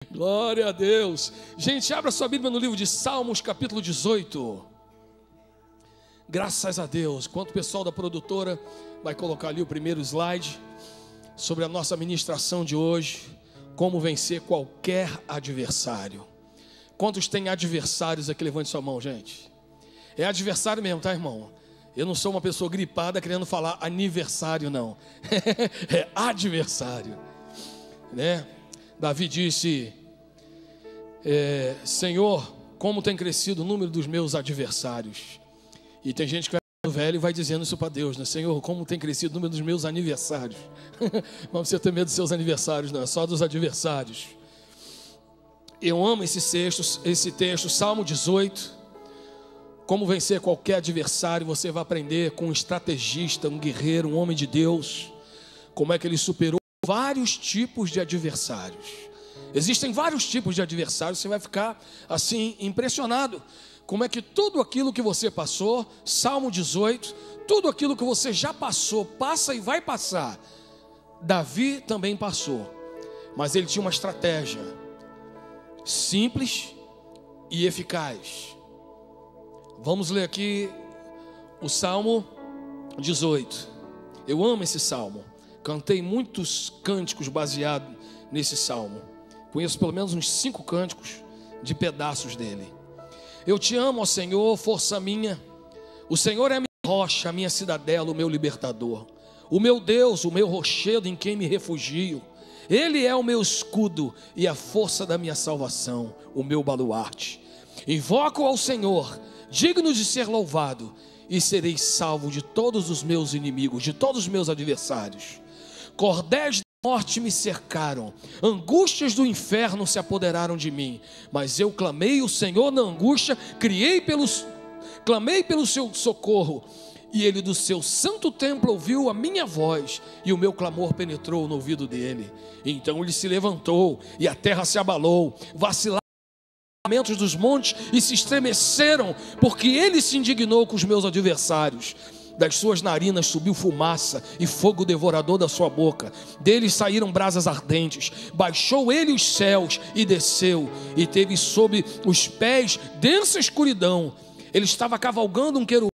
Glória a Deus. Gente, abra sua Bíblia no livro de Salmos, capítulo 18. Graças a Deus. Enquanto o pessoal da produtora vai colocar ali o primeiro slide sobre a nossa ministração de hoje, como vencer qualquer adversário. Quantos têm adversários aqui? Levante sua mão, gente. É adversário mesmo, tá, irmão? Eu não sou uma pessoa gripada querendo falar aniversário, não. É adversário, né? Davi disse: Senhor, como tem crescido o número dos meus adversários. E tem gente que vai ficando velho e vai dizendo isso para Deus, né? Senhor, como tem crescido o número dos meus aniversários. Não precisa ter medo dos seus aniversários, não, é só dos adversários. Eu amo esse texto, Salmo 18. Como vencer qualquer adversário. Você vai aprender com um estrategista, um guerreiro, um homem de Deus, como é que ele superou vários tipos de adversários. Existem vários tipos de adversários. Você vai ficar assim impressionado como é que tudo aquilo que você passou, Salmo 18, tudo aquilo que você já passou, passa e vai passar, Davi também passou. Mas ele tinha uma estratégia simples e eficaz. Vamos ler aqui o Salmo 18. Eu amo esse salmo. Cantei muitos cânticos baseados nesse salmo. Conheço pelo menos uns 5 cânticos de pedaços dele. Eu te amo, ó Senhor, força minha. O Senhor é a minha rocha, a minha cidadela, o meu libertador. O meu Deus, o meu rochedo em quem me refugio. Ele é o meu escudo e a força da minha salvação, o meu baluarte. Invoco ao Senhor, digno de ser louvado, e serei salvo de todos os meus inimigos, de todos os meus adversários. Cordéis da morte me cercaram, angústias do inferno se apoderaram de mim, mas eu clamei o Senhor na angústia, clamei pelo seu socorro, e ele do seu santo templo ouviu a minha voz, e o meu clamor penetrou no ouvido dele. Então ele se levantou, e a terra se abalou, vacilaram dos montes e se estremeceram, porque ele se indignou com os meus adversários. Das suas narinas subiu fumaça e fogo devorador da sua boca, deles saíram brasas ardentes. Baixou ele os céus e desceu, e teve sob os pés densa escuridão. Ele estava cavalgando um querubim,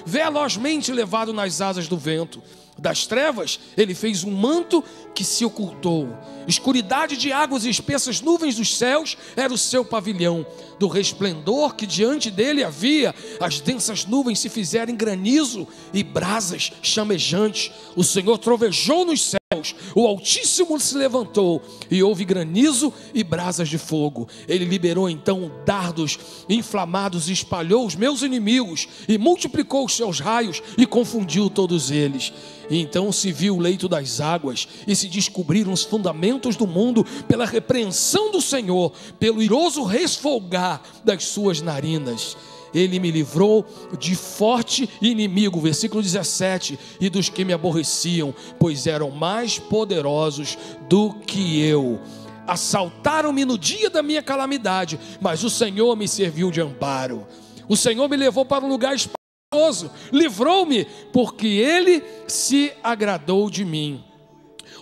velozmente levado nas asas do vento. Das trevas ele fez um manto que se ocultou. Escuridade de águas e espessas nuvens dos céus era o seu pavilhão. Do resplendor que diante dele havia, as densas nuvens se fizeram em granizo e brasas chamejantes. O Senhor trovejou nos céus, o Altíssimo se levantou e houve granizo e brasas de fogo. Ele liberou então dardos inflamados e espalhou os meus inimigos e multiplicou os seus raios e confundiu todos eles. E então se viu o leito das águas e se descobriram os fundamentos do mundo pela repreensão do Senhor, pelo iroso resfolgar das suas narinas. Ele me livrou de forte inimigo, versículo 17, e dos que me aborreciam, pois eram mais poderosos do que eu. Assaltaram-me no dia da minha calamidade, mas o Senhor me serviu de amparo. O Senhor me levou para um lugar espaçoso, livrou-me, porque ele se agradou de mim.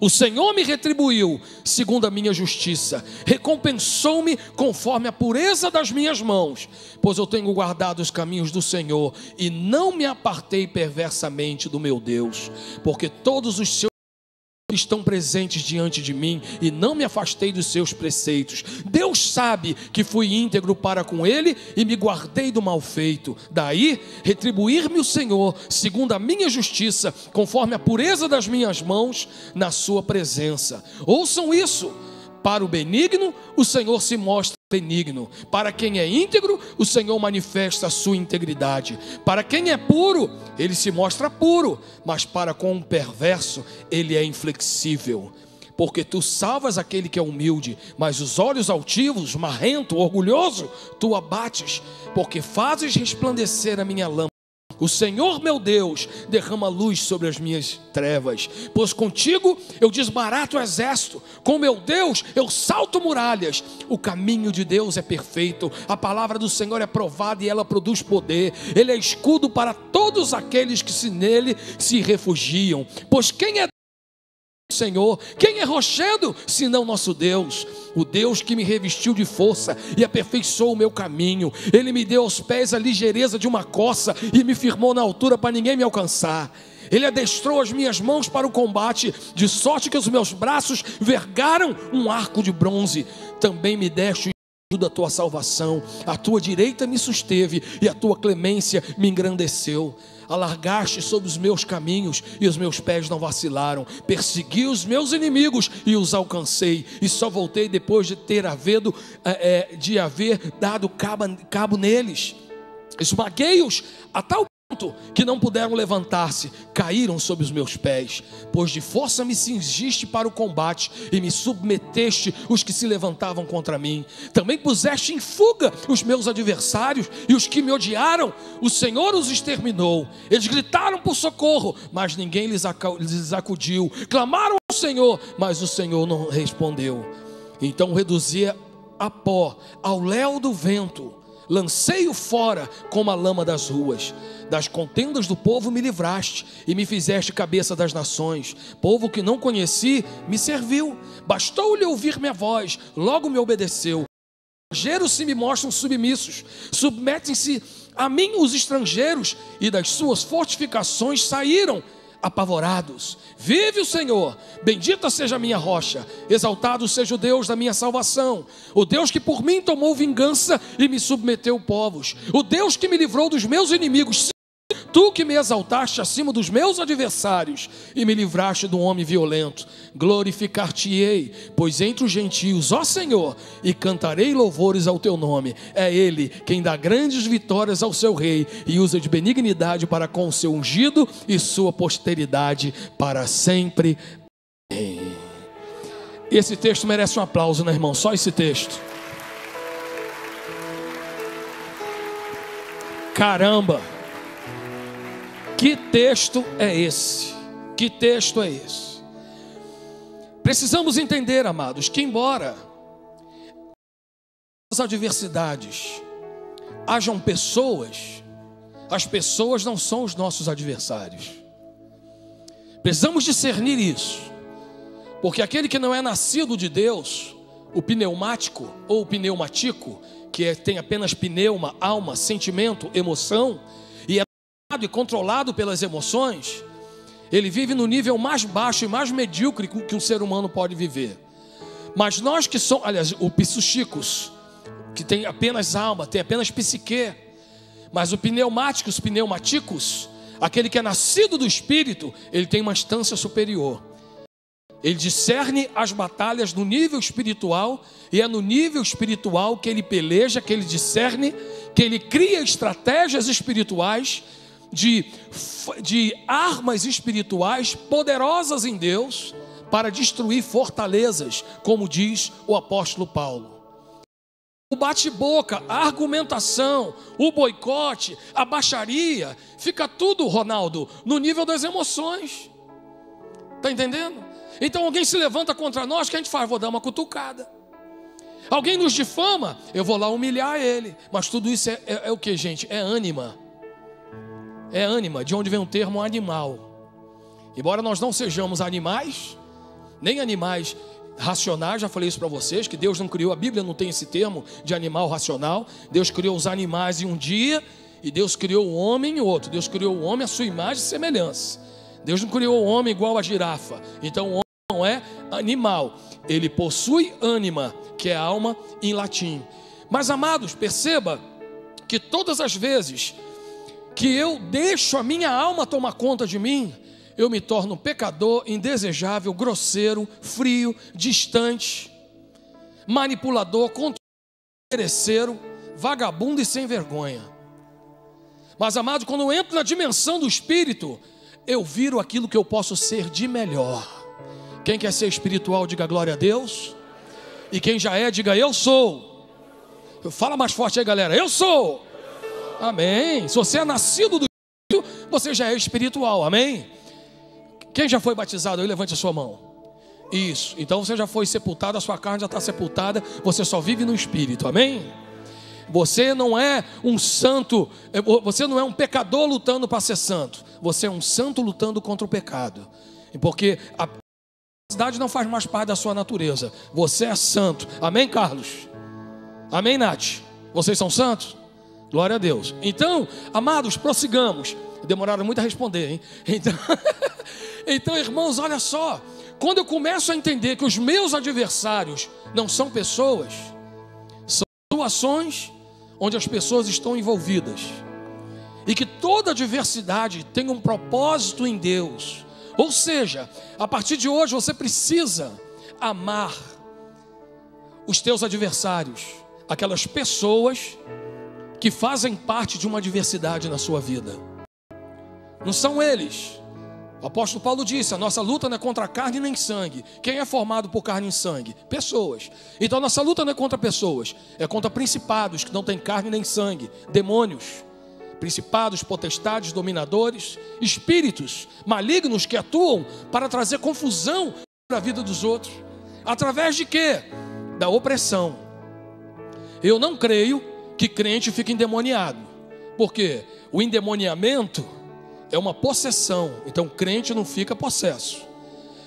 O Senhor me retribuiu segundo a minha justiça, recompensou-me conforme a pureza das minhas mãos, pois eu tenho guardado os caminhos do Senhor e não me apartei perversamente do meu Deus, porque todos os seus estão presentes diante de mim e não me afastei dos seus preceitos. Deus sabe que fui íntegro para com ele e me guardei do mal feito. Daí retribuir-me o Senhor segundo a minha justiça, conforme a pureza das minhas mãos na sua presença. Ouçam isso: para o benigno o Senhor se mostra benigno, para quem é íntegro o Senhor manifesta a sua integridade, para quem é puro ele se mostra puro, mas para com o perverso ele é inflexível. Porque tu salvas aquele que é humilde, mas os olhos altivos, marrento, orgulhoso, tu abates. Porque fazes resplandecer a minha lâmpada. O Senhor meu Deus derrama luz sobre as minhas trevas, pois contigo eu desbarato o exército, com meu Deus eu salto muralhas. O caminho de Deus é perfeito, a palavra do Senhor é provada e ela produz poder. Ele é escudo para todos aqueles que nele se refugiam, pois quem é Senhor, quem é rochedo, senão nosso Deus? O Deus que me revestiu de força e aperfeiçoou o meu caminho. Ele me deu aos pés a ligeireza de uma corça e me firmou na altura para ninguém me alcançar. Ele adestrou as minhas mãos para o combate, de sorte que os meus braços vergaram um arco de bronze. Também me deste da tua salvação, a tua direita me susteve e a tua clemência me engrandeceu. Alargaste sobre os meus caminhos e os meus pés não vacilaram. Persegui os meus inimigos e os alcancei, e só voltei depois de haver dado cabo neles. Esmaguei-os a tal ponto que não puderam levantar-se, caíram sob os meus pés. Pois de força me cingiste para o combate e me submeteste os que se levantavam contra mim. Também puseste em fuga os meus adversários e os que me odiaram, o Senhor os exterminou. Eles gritaram por socorro, mas ninguém lhes acudiu. Clamaram ao Senhor, mas o Senhor não respondeu. Então reduzia a pó ao léu do vento, lancei-o fora como a lama das ruas. Das contendas do povo me livraste e me fizeste cabeça das nações. Povo que não conheci me serviu. Bastou-lhe ouvir minha voz, logo me obedeceu. Estrangeiros se me mostram submissos. Submetem-se a mim os estrangeiros, e das suas fortificações saíram apavorados. Vive o Senhor, bendita seja a minha rocha, exaltado seja o Deus da minha salvação, o Deus que por mim tomou vingança e me submeteu povos, o Deus que me livrou dos meus inimigos. Tu que me exaltaste acima dos meus adversários e me livraste do homem violento. Glorificar-te-ei, pois entre os gentios, ó Senhor, e cantarei louvores ao teu nome. É Ele quem dá grandes vitórias ao seu rei e usa de benignidade para com o seu ungido e sua posteridade para sempre. Esse texto merece um aplauso, né, irmão? Só esse texto. Caramba! Que texto é esse? Que texto é esse? Precisamos entender, amados, que embora as adversidades hajam pessoas, as pessoas não são os nossos adversários. Precisamos discernir isso, porque aquele que não é nascido de Deus, o pneumático ou o pneumatico, tem apenas pneuma, alma, sentimento, emoção, e controlado pelas emoções, ele vive no nível mais baixo e mais medíocre que um ser humano pode viver. Mas nós que somos, aliás, o psichicos, que tem apenas alma, tem apenas psique, mas o pneumático, os pneumaticos, aquele que é nascido do Espírito, ele tem uma instância superior. Ele discerne as batalhas no nível espiritual, e é no nível espiritual que ele peleja, que ele discerne, que ele cria estratégias espirituais, de armas espirituais poderosas em Deus para destruir fortalezas, como diz o apóstolo Paulo. O bate-boca, a argumentação, o boicote, a baixaria, fica tudo, Ronaldo, no nível das emoções. Está entendendo? Então alguém se levanta contra nós, o que a gente faz? Vou dar uma cutucada. Alguém nos difama, eu vou lá humilhar ele. Mas tudo isso é o que, gente? É ânima. É ânima, de onde vem o termo animal. Embora nós não sejamos animais, nem animais racionais, já falei isso para vocês, que Deus não criou, a Bíblia não tem esse termo de animal racional. Deus criou os animais em um dia, e Deus criou o homem em outro. Deus criou o homem à sua imagem e semelhança. Deus não criou o homem igual a girafa. Então o homem não é animal, ele possui ânima, que é alma em latim. Mas, amados, perceba que todas as vezes que eu deixo a minha alma tomar conta de mim, eu me torno pecador, indesejável, grosseiro, frio, distante, manipulador, interesseiro, vagabundo e sem vergonha. Mas, amado, quando eu entro na dimensão do Espírito, eu viro aquilo que eu posso ser de melhor. Quem quer ser espiritual, diga glória a Deus. E quem já é, diga eu sou. Fala mais forte aí, galera, eu sou. Amém. Se você é nascido do Espírito, você já é espiritual, amém? Quem já foi batizado aí, levante a sua mão. Isso, então você já foi sepultado, a sua carne já está sepultada, você só vive no Espírito, amém? Você não é um santo, você não é um pecador lutando para ser santo, você é um santo lutando contra o pecado. Porque adversidade não faz mais parte da sua natureza. Você é santo. Amém, Carlos? Amém, Nath? Vocês são santos? Glória a Deus. Então, amados, prossigamos. Demoraram muito a responder, hein? Então, irmãos, olha só. Quando eu começo a entender que os meus adversários não são pessoas, são situações onde as pessoas estão envolvidas, e que toda adversidade tem um propósito em Deus. Ou seja, a partir de hoje você precisa amar os teus adversários, aquelas pessoas que fazem parte de uma adversidade na sua vida. Não são eles. O apóstolo Paulo disse: a nossa luta não é contra carne nem sangue. Quem é formado por carne e sangue? Pessoas. Então a nossa luta não é contra pessoas, é contra principados que não têm carne nem sangue, demônios, principados, potestades, dominadores, espíritos malignos que atuam para trazer confusão para a vida dos outros. Através de quê? Da opressão. Eu não creio que crente fique endemoniado, porque o endemoniamento é uma possessão. Então crente não fica possesso,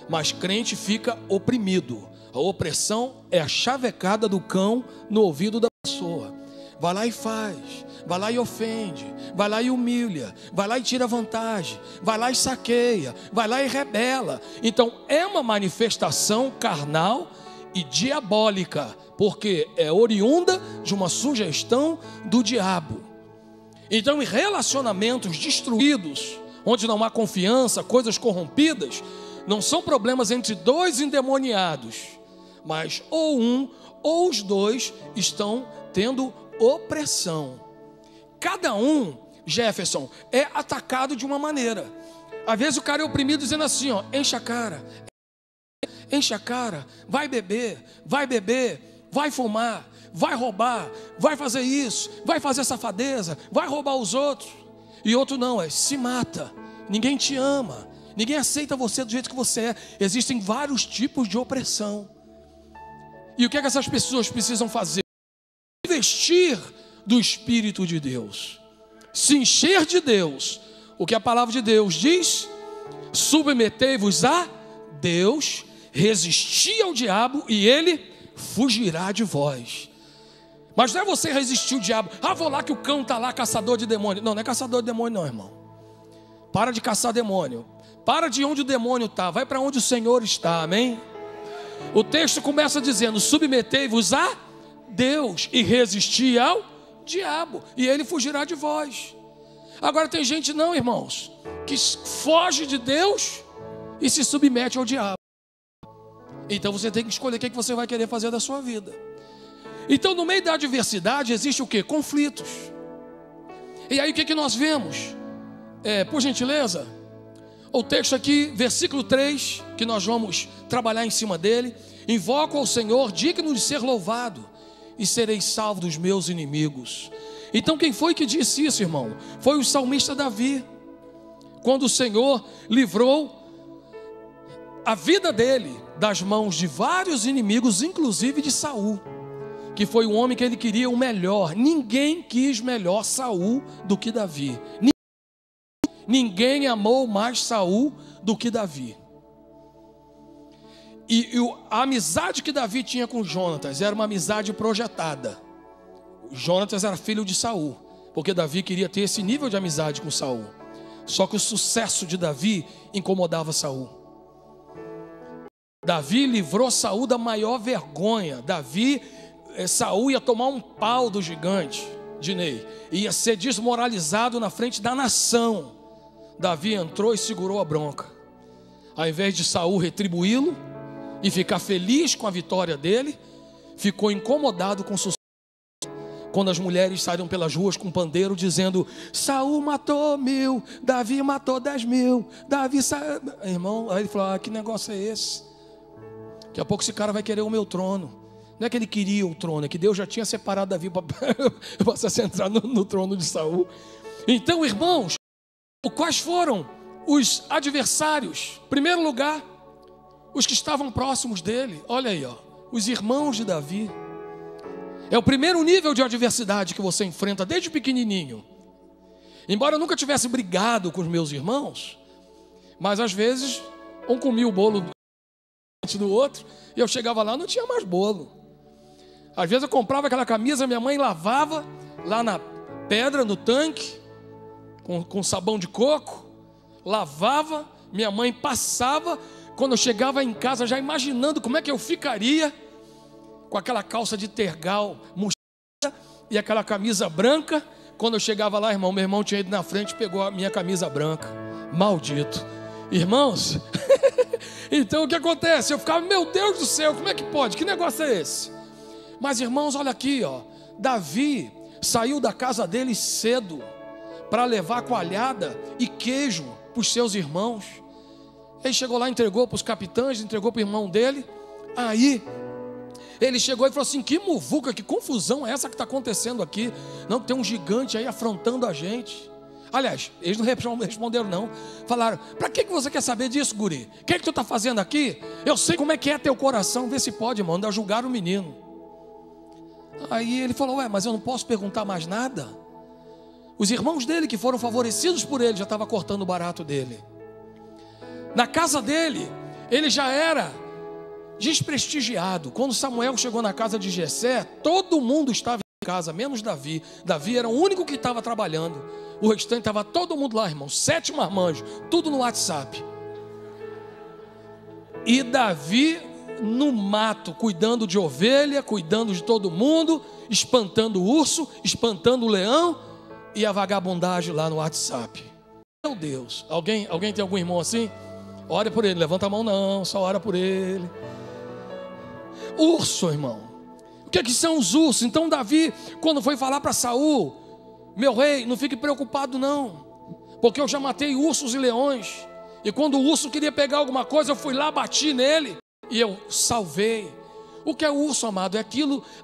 mas crente fica oprimido. A opressão é a chavecada do cão no ouvido da pessoa. Vai lá e faz, vai lá e ofende, vai lá e humilha, vai lá e tira vantagem, vai lá e saqueia, vai lá e rebela. Então é uma manifestação carnal e diabólica, porque é oriunda de uma sugestão do diabo. Então, em relacionamentos destruídos, onde não há confiança, coisas corrompidas, não são problemas entre dois endemoniados, mas ou um ou os dois estão tendo opressão. Cada um, Jefferson, é atacado de uma maneira. Às vezes o cara é oprimido dizendo assim, ó, enche a cara, vai beber, vai fumar, vai roubar, vai fazer isso, vai fazer safadeza, vai roubar os outros. E outro não, se mata, ninguém te ama, ninguém aceita você do jeito que você é. Existem vários tipos de opressão. E o que é que essas pessoas precisam fazer? Investir do Espírito de Deus, se encher de Deus. O que a palavra de Deus diz? Submetei-vos a Deus, resisti ao diabo e ele fugirá de vós. Mas não é você resistir o diabo. Vou lá que o cão está lá, caçador de demônio. Não é caçador de demônio não, irmão. Para de caçar demônio. Para de onde o demônio está. Vai para onde o Senhor está, amém? O texto começa dizendo: submetei-vos a Deus e resisti ao diabo e ele fugirá de vós. Agora tem gente não, irmãos, que foge de Deus e se submete ao diabo. Então você tem que escolher o que você vai querer fazer da sua vida. Então no meio da adversidade existe o quê? Conflitos. E aí o que nós vemos? Por gentileza, o texto aqui, versículo 3, que nós vamos trabalhar em cima dele. Invoco ao Senhor, digno de ser louvado, e serei salvo dos meus inimigos. Então quem foi que disse isso, irmão? Foi o salmista Davi. Quando o Senhor livrou a vida dele das mãos de vários inimigos, inclusive de Saul, que foi um homem que ele queria o melhor. Ninguém quis melhor Saul do que Davi. Ninguém amou mais Saul do que Davi. E a amizade que Davi tinha com Jonatas era uma amizade projetada. Jonatas era filho de Saul, porque Davi queria ter esse nível de amizade com Saul. Só que o sucesso de Davi incomodava Saul. Davi livrou Saul da maior vergonha. Saul ia tomar um pau do gigante, Dinei, ia ser desmoralizado na frente da nação. Davi entrou e segurou a bronca. Ao invés de Saul retribuí-lo e ficar feliz com a vitória dele, ficou incomodado com o sucesso. Quando as mulheres saíram pelas ruas com pandeiro dizendo: Saul matou 1000, Davi matou 10.000, Davi saiu. Irmão, aí ele falou: que negócio é esse? Daqui a pouco esse cara vai querer o meu trono. Não é que ele queria o trono, é que Deus já tinha separado Davi para se centrar no trono de Saul. Então, irmãos, quais foram os adversários? Em primeiro lugar, os que estavam próximos dele. Olha aí, os irmãos de Davi. É o primeiro nível de adversidade que você enfrenta desde pequenininho. Embora eu nunca tivesse brigado com os meus irmãos, mas às vezes um comia o bolo do outro, e eu chegava lá, não tinha mais bolo. Às vezes eu comprava aquela camisa, minha mãe lavava lá na pedra, no tanque, com sabão de coco, lavava, minha mãe passava. Quando eu chegava em casa, já imaginando como é que eu ficaria, com aquela calça de tergal murcha e aquela camisa branca. Quando eu chegava lá, irmão, meu irmão tinha ido na frente e pegou a minha camisa branca. Maldito. Irmãos, então o que acontece? Eu ficava, meu Deus do céu, como é que pode? Que negócio é esse? Mas irmãos, olha aqui, ó. Davi saiu da casa dele cedo para levar coalhada e queijo para os seus irmãos. Ele chegou lá, entregou para os capitães, entregou para o irmão dele. Aí ele chegou e falou assim: que muvuca, que confusão é essa que está acontecendo aqui? Não, tem um gigante aí afrontando a gente. Aliás, eles não responderam não. Falaram: para que você quer saber disso, guri? O que é que tu está fazendo aqui? Eu sei como é que é teu coração. Vê se pode, irmão, ainda julgar o menino. Aí ele falou: ué, mas eu não posso perguntar mais nada? Os irmãos dele, que foram favorecidos por ele, já estavam cortando o barato dele. Na casa dele, ele já era desprestigiado. Quando Samuel chegou na casa de Jessé, todo mundo estava em casa, menos Davi. Davi era o único que estava trabalhando. O restante estava todo mundo lá, irmão. 7 marmanjos, tudo no WhatsApp. E Davi no mato, cuidando de ovelha, cuidando de todo mundo, espantando o urso, espantando o leão e a vagabundagem lá no WhatsApp. Meu Deus, alguém tem algum irmão assim? Ore por ele, levanta a mão não, só ora por ele. Urso, irmão. O que é que são os ursos? Então Davi, quando foi falar para Saul: meu rei, não fique preocupado não, porque eu já matei ursos e leões, e quando o urso queria pegar alguma coisa, eu fui lá, bati nele e eu salvei. O que é o urso, amado? É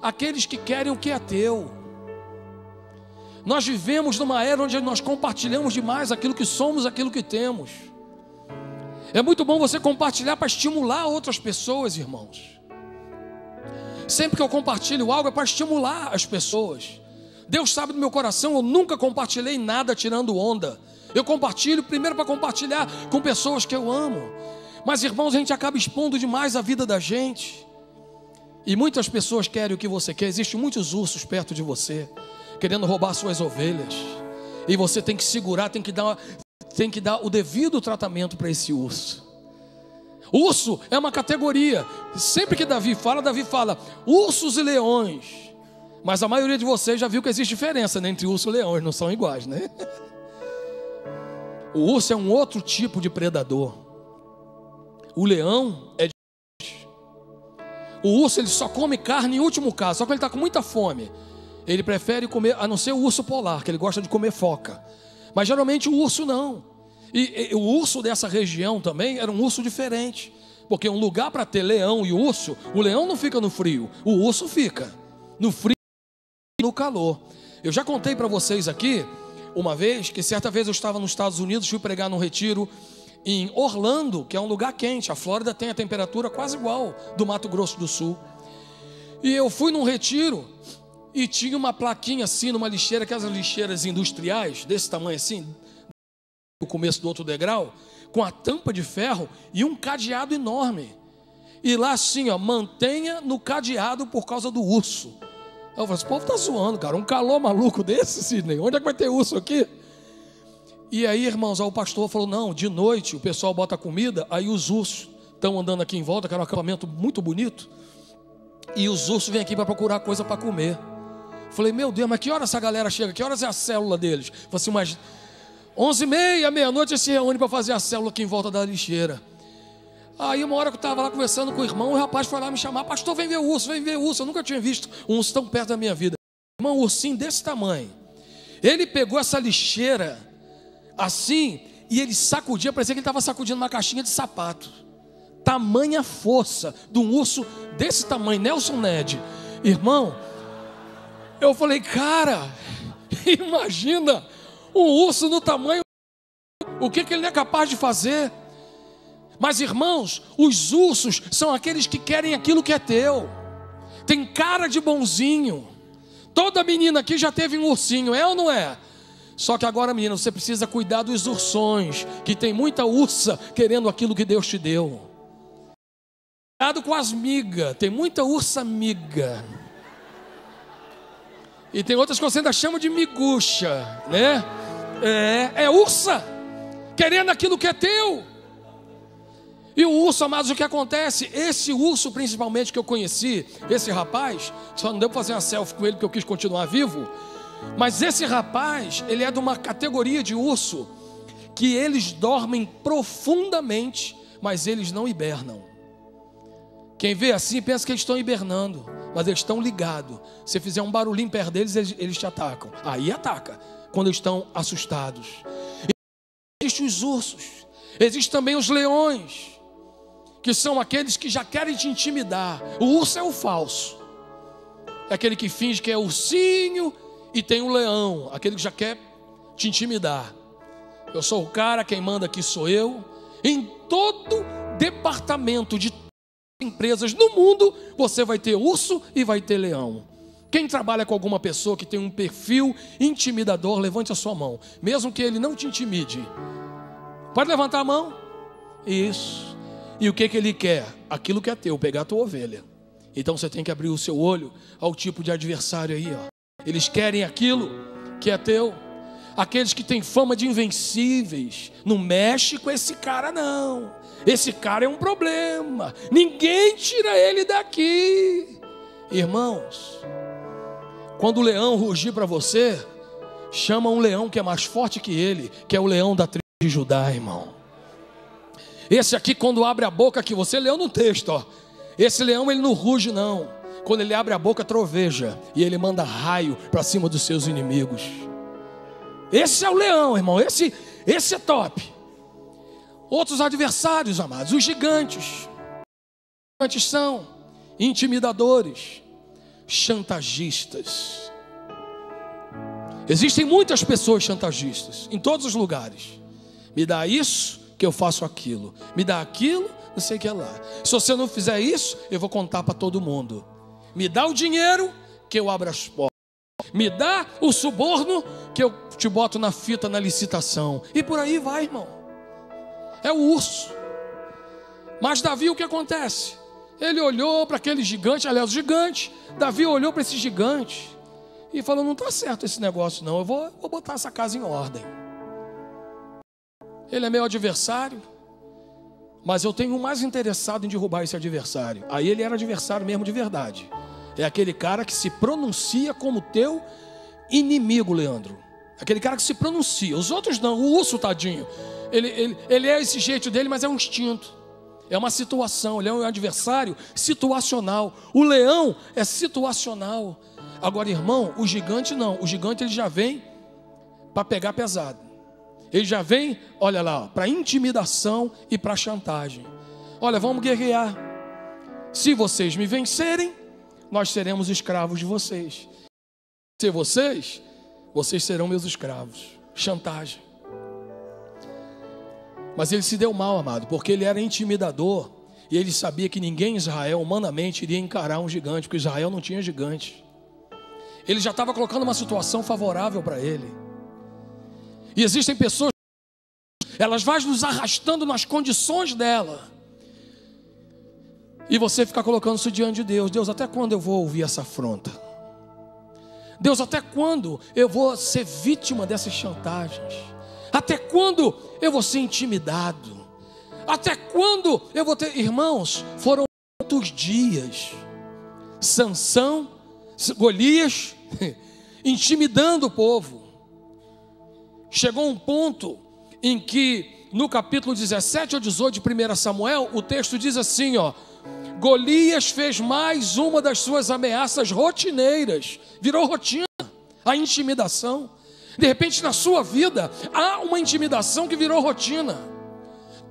aqueles que querem o que é teu. Nós vivemos numa era onde nós compartilhamos demais aquilo que somos, aquilo que temos. É muito bom você compartilhar para estimular outras pessoas, irmãos. Sempre que eu compartilho algo é para estimular as pessoas. Deus sabe do meu coração, eu nunca compartilhei nada tirando onda. Eu compartilho primeiro para compartilhar com pessoas que eu amo. Mas irmãos, a gente acaba expondo demais a vida da gente. E muitas pessoas querem o que você quer. Existem muitos ursos perto de você, querendo roubar suas ovelhas. E você tem que segurar, tem que dar o devido tratamento para esse urso. Urso é uma categoria. Sempre que Davi fala ursos e leões. Mas a maioria de vocês já viu que existe diferença, né, entre urso e leões, não são iguais, né? O urso é um outro tipo de predador. O leão é diferente. O urso, ele só come carne em último caso, só que ele está com muita fome. Ele prefere comer, a não ser o urso polar, que ele gosta de comer foca. Mas geralmente o urso não. E o urso dessa região também era um urso diferente. Porque um lugar para ter leão e urso, o leão não fica no frio, o urso fica no frio e no calor. Eu já contei para vocês aqui, uma vez, que certa vez eu estava nos Estados Unidos, fui pregar num retiro em Orlando, que é um lugar quente. A Flórida tem a temperatura quase igual do Mato Grosso do Sul. E eu fui num retiro e tinha uma plaquinha assim, numa lixeira, aquelas lixeiras industriais, desse tamanho assim, o começo do outro degrau, com a tampa de ferro e um cadeado enorme. E lá assim, ó, mantenha no cadeado por causa do urso. Eu falei: esse povo tá zoando, cara, um calor maluco desse, Sidney, onde é que vai ter urso aqui? E aí, irmãos, ó, o pastor falou: não, de noite o pessoal bota comida, aí os ursos estão andando aqui em volta, que era um acampamento muito bonito, e os ursos vêm aqui para procurar coisa para comer. Falei: meu Deus, mas que hora essa galera chega? Que horas é a célula deles? Falei assim: mas 11h30, meia-noite, eles se reúnem para fazer a célula aqui em volta da lixeira. Aí uma hora que eu estava lá conversando com o irmão, o rapaz foi lá me chamar: pastor, vem ver o urso, vem ver o urso. Eu nunca tinha visto um urso tão perto da minha vida. Irmão, um ursinho desse tamanho. Ele pegou essa lixeira assim e ele sacudia, parecia que ele estava sacudindo uma caixinha de sapato. Tamanha força de um urso desse tamanho, Nelson Ned. Irmão, eu falei: cara, imagina um urso no tamanho, o que ele é capaz de fazer? Mas irmãos, os ursos são aqueles que querem aquilo que é teu. Tem cara de bonzinho. Toda menina aqui já teve um ursinho, é ou não é? Só que agora, menina, você precisa cuidar dos ursões, que tem muita ursa querendo aquilo que Deus te deu. Cuidado com as migas, tem muita ursa miga. E tem outras que você ainda chama de miguxa, né? É ursa, querendo aquilo que é teu. E o urso, amados, o que acontece? Esse urso, principalmente, que eu conheci, esse rapaz, só não deu para fazer uma selfie com ele porque eu quis continuar vivo. Mas esse rapaz, ele é de uma categoria de urso que eles dormem profundamente, mas eles não hibernam. Quem vê assim pensa que eles estão hibernando, mas eles estão ligados. Se fizer um barulhinho perto deles, eles te atacam. Aí ataca, quando eles estão assustados. Existem os ursos, existem também os leões, que são aqueles que já querem te intimidar. O urso é o falso, é aquele que finge que é ursinho, e tem o leão, aquele que já quer te intimidar. Eu sou o cara, quem manda aqui sou eu. Em todo departamento de empresas no mundo, você vai ter urso e vai ter leão. Quem trabalha com alguma pessoa que tem um perfil intimidador, levante a sua mão, mesmo que ele não te intimide. Pode levantar a mão. Isso. E o que ele quer? Aquilo que é teu, pegar a tua ovelha. Então você tem que abrir o seu olho ao tipo de adversário aí, ó. Eles querem aquilo que é teu. Aqueles que têm fama de invencíveis, não mexe com esse cara não. Esse cara é um problema, ninguém tira ele daqui. Irmãos, quando o leão rugir para você, chama um leão que é mais forte que ele, que é o leão da tribo de Judá, irmão. Esse aqui, quando abre a boca, que você leu no texto, ó, esse leão ele não ruge não. Quando ele abre a boca, troveja, e ele manda raio para cima dos seus inimigos. Esse é o leão, irmão, esse é top. Outros adversários, amados, os gigantes. Os gigantes são intimidadores, chantagistas. Existem muitas pessoas chantagistas em todos os lugares. Me dá isso que eu faço aquilo, me dá aquilo, não sei o que é lá. Se você não fizer isso, eu vou contar para todo mundo. Me dá o dinheiro que eu abro as portas. Me dá o suborno que eu te boto na fita, na licitação. E por aí vai, irmão. É o urso. Mas Davi, o que acontece? Ele olhou para aquele gigante, aliás, o gigante. Davi olhou para esse gigante e falou, não está certo esse negócio não, eu vou botar essa casa em ordem. Ele é meu adversário, mas eu tenho um mais interessado em derrubar esse adversário. Aí ele era adversário mesmo de verdade. É aquele cara que se pronuncia como teu inimigo, Leandro. Aquele cara que se pronuncia. Os outros não, o urso, tadinho. Ele é esse jeito dele, mas é um instinto. É uma situação, ele é um adversário situacional. O leão é situacional. Agora, irmão, o gigante não. O gigante ele já vem para pegar pesado. Ele já vem, olha lá, para intimidação e para chantagem. Olha, vamos guerrear. Se vocês me vencerem, nós seremos escravos de vocês. Se vocês serão meus escravos. Chantagem. Mas ele se deu mal, amado, porque ele era intimidador. E ele sabia que ninguém em Israel, humanamente, iria encarar um gigante, porque Israel não tinha gigante. Ele já estava colocando uma situação favorável para ele. E existem pessoas, elas vão nos arrastando nas condições dela. E você fica colocando isso diante de Deus. Deus, até quando eu vou ouvir essa afronta? Deus, até quando eu vou ser vítima dessas chantagens? Até quando eu vou ser intimidado? Até quando eu vou ter... Irmãos, foram muitos dias. Sansão, Golias, intimidando o povo. Chegou um ponto em que, no capítulo 17 ou 18 de 1 Samuel, o texto diz assim, ó: Golias fez mais uma das suas ameaças rotineiras. Virou rotina a intimidação. De repente na sua vida há uma intimidação que virou rotina.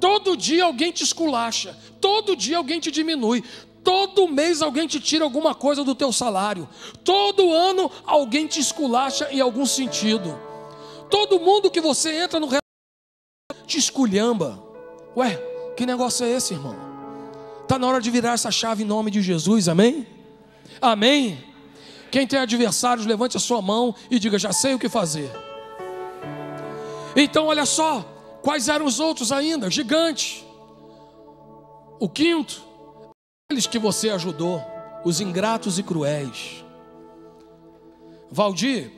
Todo dia alguém te esculacha, todo dia alguém te diminui, todo mês alguém te tira alguma coisa do teu salário, todo ano alguém te esculacha em algum sentido. Todo mundo que você entra no relacionamento te esculhamba. Ué, que negócio é esse, irmão? Está na hora de virar essa chave em nome de Jesus, amém? Amém? Quem tem adversários, levante a sua mão e diga, já sei o que fazer. Então olha só, quais eram os outros ainda? Gigantes. O quinto, aqueles que você ajudou, os ingratos e cruéis. Valdir,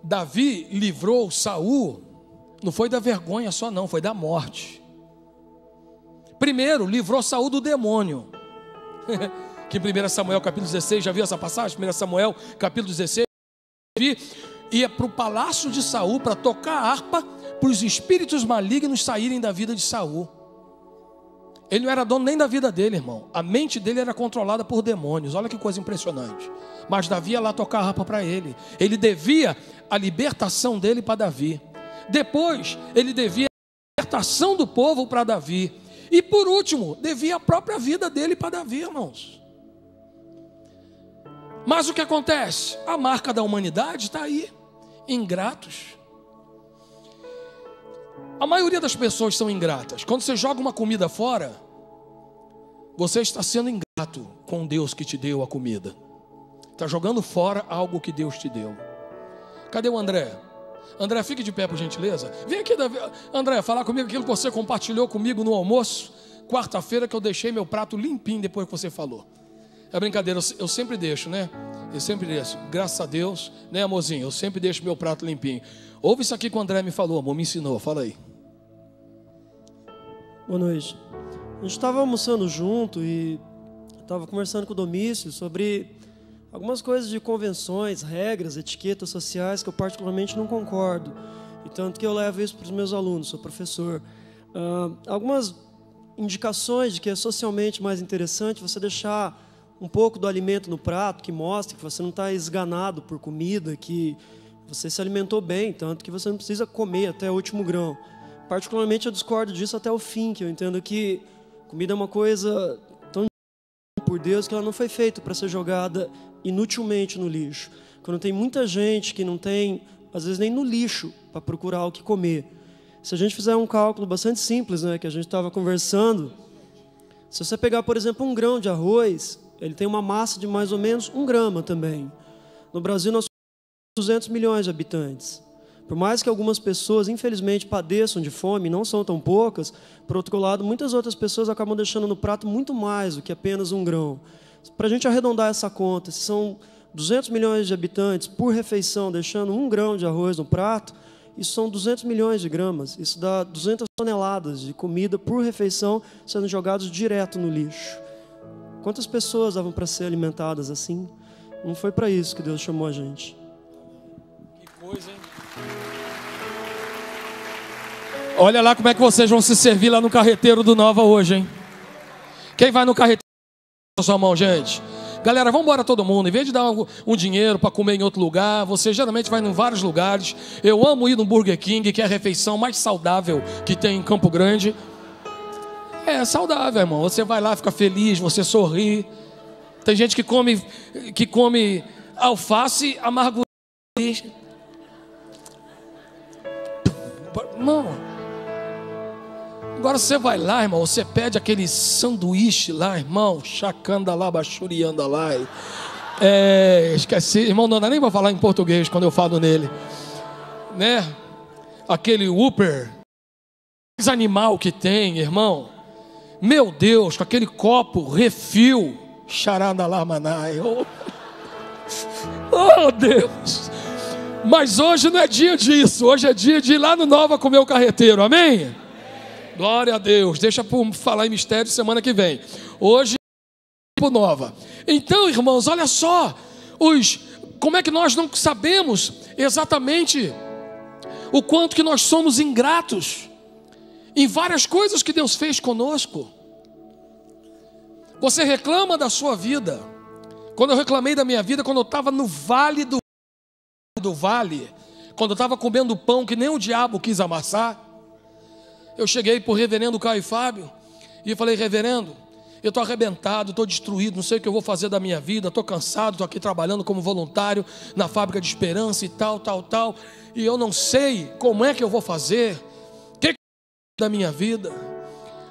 Davi livrou Saul, não foi da vergonha só não, foi da morte. Primeiro, livrou Saul do demônio. Que em 1 Samuel capítulo 16, já viu essa passagem? 1 Samuel capítulo 16, Davi ia para o palácio de Saul para tocar harpa, para os espíritos malignos saírem da vida de Saul. Ele não era dono nem da vida dele, irmão. A mente dele era controlada por demônios. Olha que coisa impressionante. Mas Davi ia lá tocar harpa para ele. Ele devia a libertação dele para Davi. Depois, ele devia a libertação do povo para Davi. E por último, devia a própria vida dele para Davi, irmãos. Mas o que acontece? A marca da humanidade está aí. Ingratos. A maioria das pessoas são ingratas. Quando você joga uma comida fora, você está sendo ingrato com Deus que te deu a comida. Está jogando fora algo que Deus te deu. Cadê o André? André, fique de pé, por gentileza. Vem aqui, André, falar comigo aquilo que você compartilhou comigo no almoço, quarta-feira, que eu deixei meu prato limpinho depois que você falou. É brincadeira, eu sempre deixo, né? Eu sempre deixo, graças a Deus, né, amorzinho? Eu sempre deixo meu prato limpinho. Ouve isso aqui que o André me falou, amor, me ensinou, fala aí. Boa noite. A gente estava almoçando junto e estava conversando com o Domício sobre algumas coisas de convenções, regras, etiquetas sociais que eu particularmente não concordo. E tanto que eu levo isso para os meus alunos, sou professor. Algumas indicações de que é socialmente mais interessante você deixar um pouco do alimento no prato, que mostre que você não está esganado por comida, que você se alimentou bem, tanto que você não precisa comer até o último grão. Particularmente eu discordo disso até o fim, que eu entendo que comida é uma coisa tão por Deus que ela não foi feita para ser jogada inutilmente no lixo. Quando tem muita gente que não tem, às vezes nem no lixo, para procurar o que comer. Se a gente fizer um cálculo bastante simples, né, que a gente estava conversando, se você pegar, por exemplo, um grão de arroz, ele tem uma massa de mais ou menos 1 grama também. No Brasil nós temos 200 milhões de habitantes. Por mais que algumas pessoas, infelizmente, padeçam de fome, não são tão poucas, por outro lado, muitas outras pessoas acabam deixando no prato muito mais do que apenas 1 grão. Para a gente arredondar essa conta, se são 200 milhões de habitantes por refeição, deixando 1 grão de arroz no prato, isso são 200 milhões de gramas. Isso dá 200 toneladas de comida por refeição sendo jogados direto no lixo. Quantas pessoas davam para ser alimentadas assim? Não foi para isso que Deus chamou a gente. Que coisa, hein? Olha lá como é que vocês vão se servir lá no carreteiro do Nova hoje, hein? Quem vai no carreteiro com a sua mão, gente? Galera, vamos embora todo mundo. Em vez de dar um dinheiro para comer em outro lugar, você geralmente vai em vários lugares. Eu amo ir no Burger King, que é a refeição mais saudável que tem em Campo Grande. É saudável, irmão. Você vai lá, fica feliz, você sorri. Tem gente que come alface amargurada. Irmão, agora você vai lá, irmão, você pede aquele sanduíche lá, irmão, chacanda lá, bachurianda lá. Esqueci, irmão, não dá nem para falar em português quando eu falo nele, né? Aquele Whopper, esse animal que tem, irmão. Meu Deus, com aquele copo refil, charada lá, manai. Oh, Deus. Mas hoje não é dia disso. Hoje é dia de ir lá no Nova comer o carreteiro, amém? Glória a Deus. Deixa por falar em mistério semana que vem. Hoje é Nova. Então, irmãos, olha só. Como é que nós não sabemos exatamente o quanto que nós somos ingratos em várias coisas que Deus fez conosco. Você reclama da sua vida. Quando eu reclamei da minha vida, quando eu estava no vale do vale, quando eu estava comendo pão que nem o diabo quis amassar, eu cheguei para o reverendo Caio Fábio e falei: reverendo, eu estou arrebentado, estou destruído, não sei o que eu vou fazer da minha vida, estou cansado, estou aqui trabalhando como voluntário na fábrica de Esperança e tal, e eu não sei como é que eu vou fazer, o que da minha vida.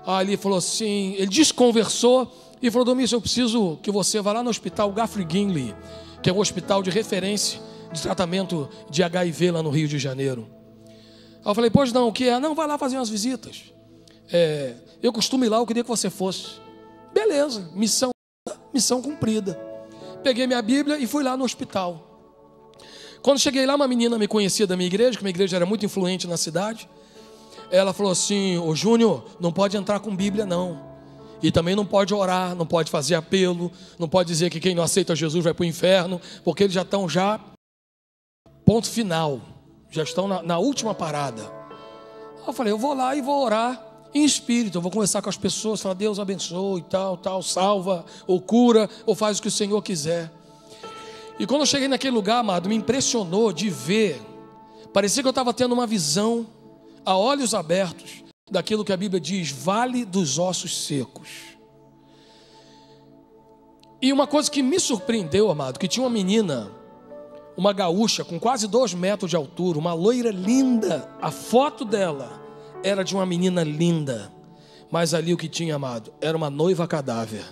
Aí ele falou assim, ele desconversou e falou: Domício, eu preciso que você vá lá no hospital Geoffrey Ginley, que é um hospital de referência de tratamento de HIV lá no Rio de Janeiro. Aí eu falei: pois não, o que é? Não, vai lá fazer umas visitas. Eu costumo ir lá, eu queria que você fosse. Beleza, missão missão cumprida. Peguei minha Bíblia e fui lá no hospital. Quando cheguei lá, uma menina me conhecia da minha igreja, que minha igreja era muito influente na cidade. Ela falou assim: ô Júnior, não pode entrar com Bíblia não. E também não pode orar, não pode fazer apelo, não pode dizer que quem não aceita Jesus vai para o inferno, porque eles já estão ponto final, já estão na última parada. Eu falei, eu vou lá e vou orar em espírito, eu vou conversar com as pessoas, falar, Deus abençoe e tal, salva, ou cura, ou faz o que o Senhor quiser. E quando eu cheguei naquele lugar, amado, me impressionou de ver, parecia que eu estava tendo uma visão a olhos abertos, daquilo que a Bíblia diz, vale dos ossos secos. E uma coisa que me surpreendeu, amado, que tinha uma menina, uma gaúcha com quase 2 metros de altura, uma loira linda, a foto dela era de uma menina linda, mas ali o que tinha, amado, era uma noiva cadáver.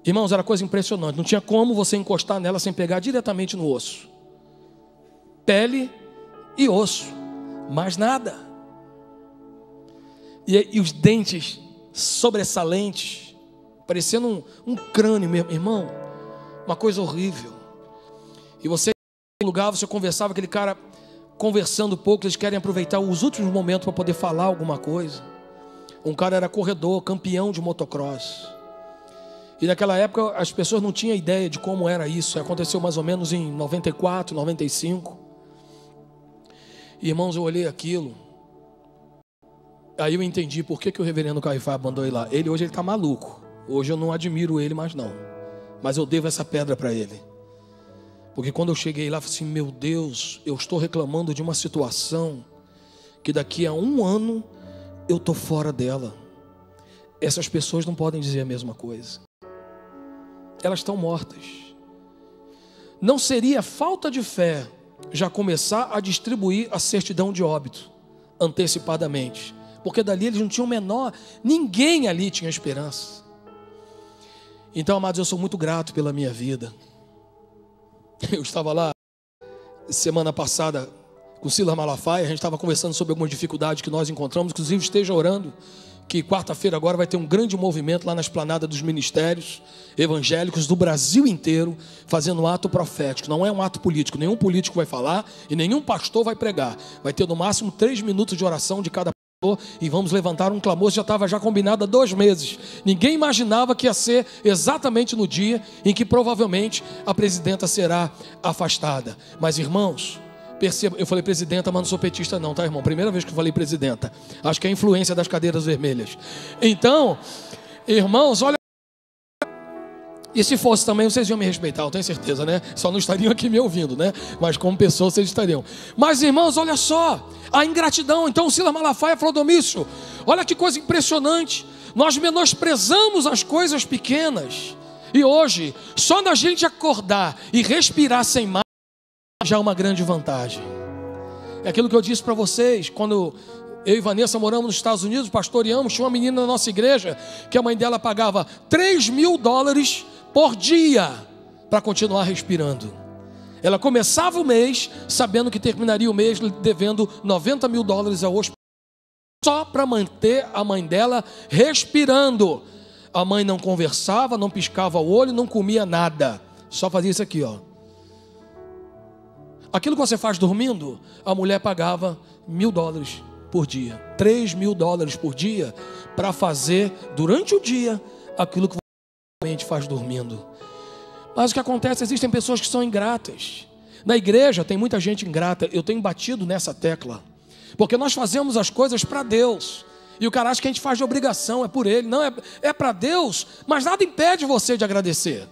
Irmãos, era coisa impressionante, não tinha como você encostar nela sem pegar diretamente no osso. Pele e osso, mais nada. E os dentes sobressalentes, parecendo um crânio mesmo, irmão, uma coisa horrível. E você, no lugar, você conversava, aquele cara conversando pouco, eles querem aproveitar os últimos momentos para poder falar alguma coisa. Um cara era corredor, campeão de motocross. E naquela época as pessoas não tinham ideia de como era isso. Aconteceu mais ou menos em 94, 95. E, irmãos, eu olhei aquilo. Aí eu entendi por que o reverendo Caifás mandou ir lá. Hoje ele está maluco. Hoje eu não admiro ele mais não. Mas eu devo essa pedra para ele. Porque quando eu cheguei lá, eu falei assim, meu Deus, eu estou reclamando de uma situação que daqui a 1 ano eu estou fora dela. Essas pessoas não podem dizer a mesma coisa. Elas estão mortas. Não seria falta de fé já começar a distribuir a certidão de óbito antecipadamente, porque dali eles não tinham ninguém ali tinha esperança. Então, amados, eu sou muito grato pela minha vida. Eu estava lá semana passada com Silas Malafaia, a gente estava conversando sobre algumas dificuldades que nós encontramos, inclusive esteja orando, que quarta-feira agora vai ter um grande movimento lá na esplanada dos ministérios evangélicos do Brasil inteiro, fazendo um ato profético. Não é um ato político, nenhum político vai falar e nenhum pastor vai pregar. Vai ter no máximo 3 minutos de oração de cada pastor e vamos levantar um clamor. Já estava combinado há 2 meses. Ninguém imaginava que ia ser exatamente no dia em que provavelmente a presidenta será afastada. Mas, irmãos, perceba, eu falei presidenta, mas não sou petista não, tá, irmão? Primeira vez que eu falei presidenta. Acho que é a influência das cadeiras vermelhas. Então, irmãos, olha. E se fosse também, vocês iam me respeitar, eu tenho certeza, né? Só não estariam aqui me ouvindo, né? Mas como pessoas, vocês estariam. Mas, irmãos, olha só, a ingratidão. Então, o Silas Malafaia falou, Domício, olha que coisa impressionante. Nós menosprezamos as coisas pequenas. E hoje, só da gente acordar e respirar sem mais, já é uma grande vantagem. É aquilo que eu disse para vocês, quando eu e Vanessa moramos nos Estados Unidos, pastoreamos, tinha uma menina na nossa igreja, que a mãe dela pagava $3.000 por dia, para continuar respirando. Ela começava o mês, sabendo que terminaria o mês devendo $90.000 ao hospital, só para manter a mãe dela respirando. A mãe não conversava, não piscava o olho, não comia nada, só fazia isso aqui, ó. Aquilo que você faz dormindo, a mulher pagava $1.000 por dia, $3.000 por dia, para fazer durante o dia aquilo que você realmente faz dormindo. Mas o que acontece, existem pessoas que são ingratas. Na igreja tem muita gente ingrata. Eu tenho batido nessa tecla, porque nós fazemos as coisas para Deus, e o cara acha que a gente faz de obrigação, é por ele. Não, é para Deus, mas nada impede você de agradecer.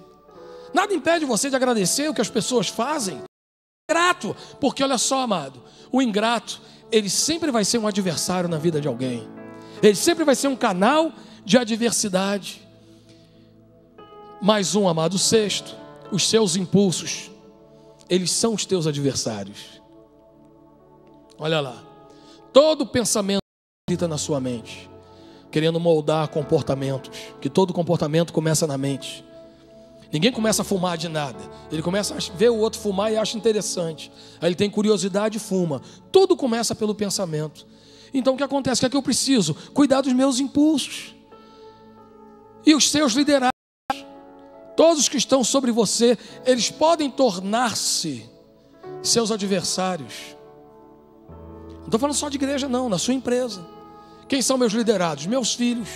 Nada impede você de agradecer o que as pessoas fazem. Ingrato, porque olha só, amado, o ingrato, ele sempre vai ser um adversário na vida de alguém. Ele sempre vai ser um canal de adversidade. Mais um, amado, o 6º, os seus impulsos, eles são os teus adversários. Olha lá, todo pensamento grita na sua mente, querendo moldar comportamentos, que todo comportamento começa na mente. Ninguém começa a fumar de nada. Ele começa a ver o outro fumar e acha interessante. Aí ele tem curiosidade e fuma. Tudo começa pelo pensamento. Então o que acontece? O que é que eu preciso? Cuidar dos meus impulsos. E os seus liderados. todos que estão sobre você, eles podem tornar-se seus adversários. Não estou falando só de igreja não, na sua empresa. Quem são meus liderados? Meus filhos.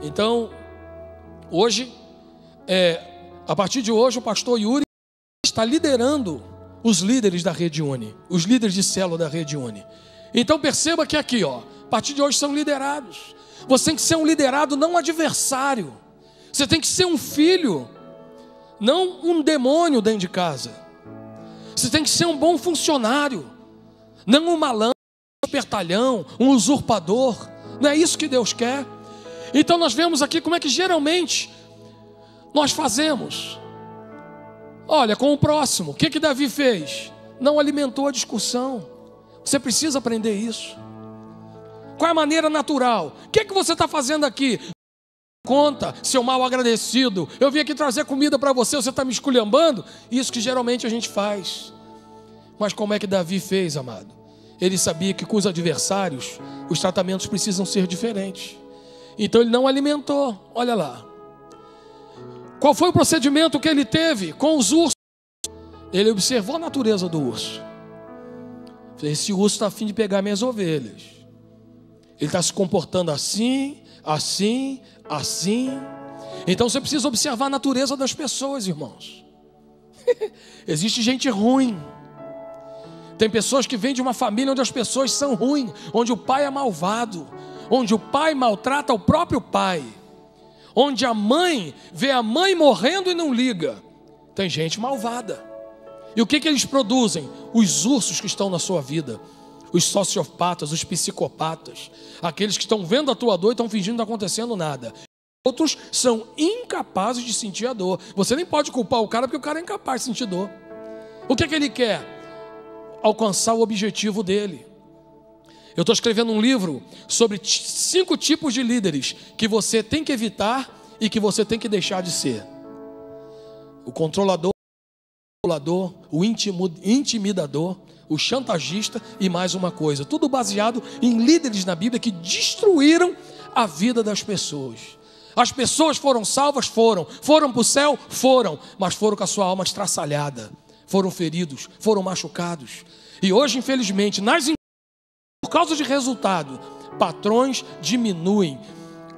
Então, hoje, a partir de hoje, o pastor Yuri está liderando os líderes da Rede Uni, os líderes de célula da Rede Uni. Então perceba que aqui, a partir de hoje são liderados. Você tem que ser um liderado, não um adversário. Você tem que ser um filho, não um demônio dentro de casa. Você tem que ser um bom funcionário, não um malandro, um espertalhão, um usurpador. Não é isso que Deus quer. Então nós vemos aqui como é que geralmente nós fazemos. Olha, com o próximo, o que Davi fez? Não alimentou a discussão. Você precisa aprender isso. Qual é a maneira natural? O que você está fazendo aqui? Conta, seu mal agradecido. Eu vim aqui trazer comida para você, você está me esculhambando? Isso que geralmente a gente faz. Mas como é que Davi fez, amado? Ele sabia que com os adversários, os tratamentos precisam ser diferentes. Então ele não alimentou. Olha lá. Qual foi o procedimento que ele teve com os ursos? Ele observou a natureza do urso. Esse urso está a fim de pegar minhas ovelhas. Ele está se comportando assim, assim, assim. Então você precisa observar a natureza das pessoas, irmãos. Existe gente ruim. Tem pessoas que vêm de uma família onde as pessoas são ruins, onde o pai é malvado, onde o pai maltrata o próprio pai, onde a mãe vê a mãe morrendo e não liga. Tem gente malvada. E o que eles produzem? Os ursos que estão na sua vida, os sociopatas, os psicopatas, aqueles que estão vendo a tua dor e estão fingindo que não está acontecendo nada. Outros são incapazes de sentir a dor. Você nem pode culpar o cara porque o cara é incapaz de sentir dor. O que ele quer? Alcançar o objetivo dele. Eu estou escrevendo um livro sobre 5 tipos de líderes que você tem que evitar e que você tem que deixar de ser. O controlador, o intimidador, o chantagista e mais uma coisa. Tudo baseado em líderes na Bíblia que destruíram a vida das pessoas. As pessoas foram salvas? Foram para o céu? Foram, mas foram com a sua alma estraçalhada, foram feridos, foram machucados. E hoje, infelizmente, por causa de resultado, patrões diminuem,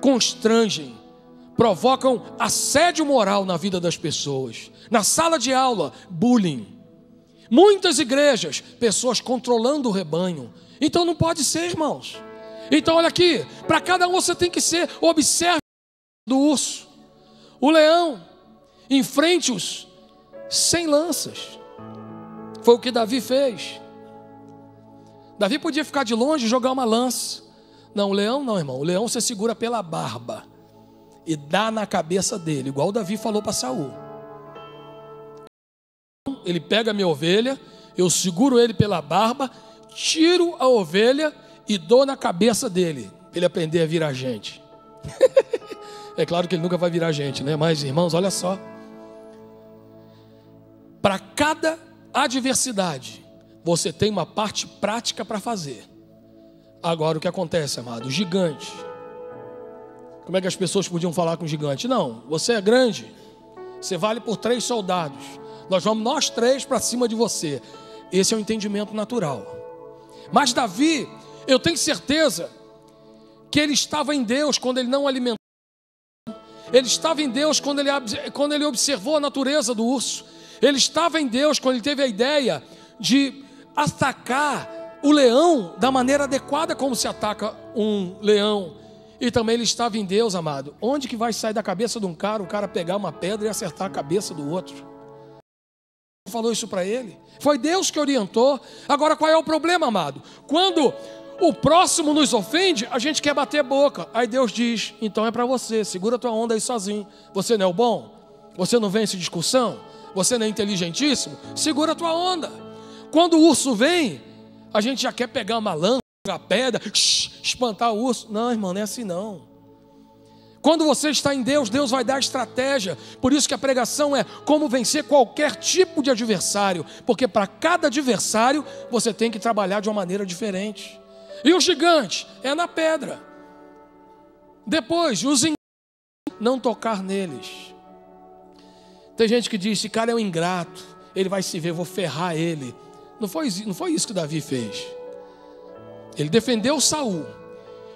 constrangem, provocam assédio moral na vida das pessoas. Na sala de aula, bullying. Muitas igrejas, pessoas controlando o rebanho. Então não pode ser, irmãos. Então olha aqui, para cada um você tem que ser, observe do urso. O leão, enfrente-os sem lanças. Foi o que Davi fez. Davi podia ficar de longe e jogar uma lança. Não, o leão não, irmão. O leão você segura pela barba e dá na cabeça dele, igual o Davi falou para Saul. Ele pega a minha ovelha, eu seguro ele pela barba, tiro a ovelha e dou na cabeça dele, para ele aprender a virar gente. É claro que ele nunca vai virar gente, né? Mas, irmãos, olha só. Para cada adversidade, você tem uma parte prática para fazer. Agora o que acontece, amado? O gigante. Como é que as pessoas podiam falar com o gigante? Não, você é grande, você vale por 3 soldados. Nós vamos nós 3 para cima de você. Esse é o entendimento natural. Mas Davi, eu tenho certeza que ele estava em Deus quando ele não alimentou. Ele estava em Deus quando ele observou a natureza do urso. Ele estava em Deus quando ele teve a ideia de atacar o leão da maneira adequada como se ataca um leão. E também ele estava em Deus, amado. Onde que vai sair da cabeça de um cara, o cara pegar uma pedra e acertar a cabeça do outro? Falou isso para ele. Foi Deus que orientou. Agora qual é o problema, amado? Quando o próximo nos ofende, a gente quer bater boca. Aí Deus diz, então é para você, segura tua onda aí sozinho. Você não é o bom? Você não vence discussão? Você não é inteligentíssimo? Segura tua onda. Quando o urso vem, a gente já quer pegar uma lança, jogar pedra, espantar o urso. Não, irmão, não é assim não. Quando você está em Deus, Deus vai dar estratégia. Por isso que a pregação é como vencer qualquer tipo de adversário. Porque para cada adversário, você tem que trabalhar de uma maneira diferente. E o gigante é na pedra. Depois, não tocar neles. Tem gente que diz, esse cara é um ingrato, ele vai se ver, vou ferrar ele. Não foi isso que Davi fez. Ele defendeu Saul.